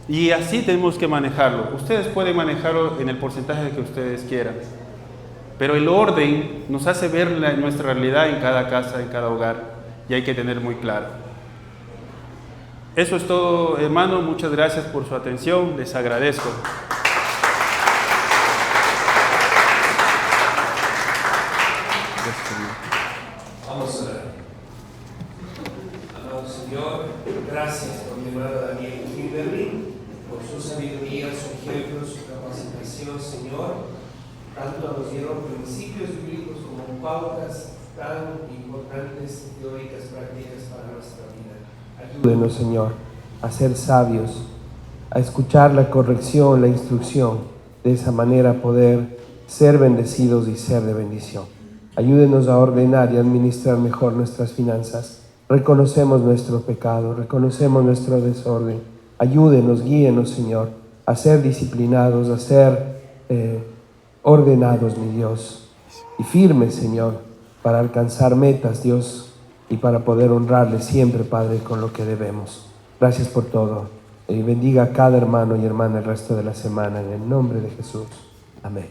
Y así tenemos que manejarlo. Ustedes pueden manejarlo en el porcentaje que ustedes quieran. Pero el orden nos hace ver nuestra realidad en cada casa, en cada hogar. Y hay que tener muy claro. Eso es todo, hermano. Muchas gracias por su atención. Les agradezco. Vamos a orar. Amado Señor, gracias por mi hermano Daniel Kimberly, por su sabiduría, su ejemplo, su capacitación, Señor. Tanto nos dieron principios bíblicos como pautas tan importantes, teóricas, prácticas para nuestra vida. Ayúdenos, Señor, a ser sabios, a escuchar la corrección, la instrucción, de esa manera poder ser bendecidos y ser de bendición. Ayúdenos a ordenar y administrar mejor nuestras finanzas. Reconocemos nuestro pecado, reconocemos nuestro desorden. Ayúdenos, guíenos, Señor, a ser disciplinados, a ser ordenados, mi Dios, y firmes, Señor, para alcanzar metas, Dios, y para poder honrarle siempre, Padre, con lo que debemos. Gracias por todo. Y bendiga a cada hermano y hermana el resto de la semana, en el nombre de Jesús. Amén.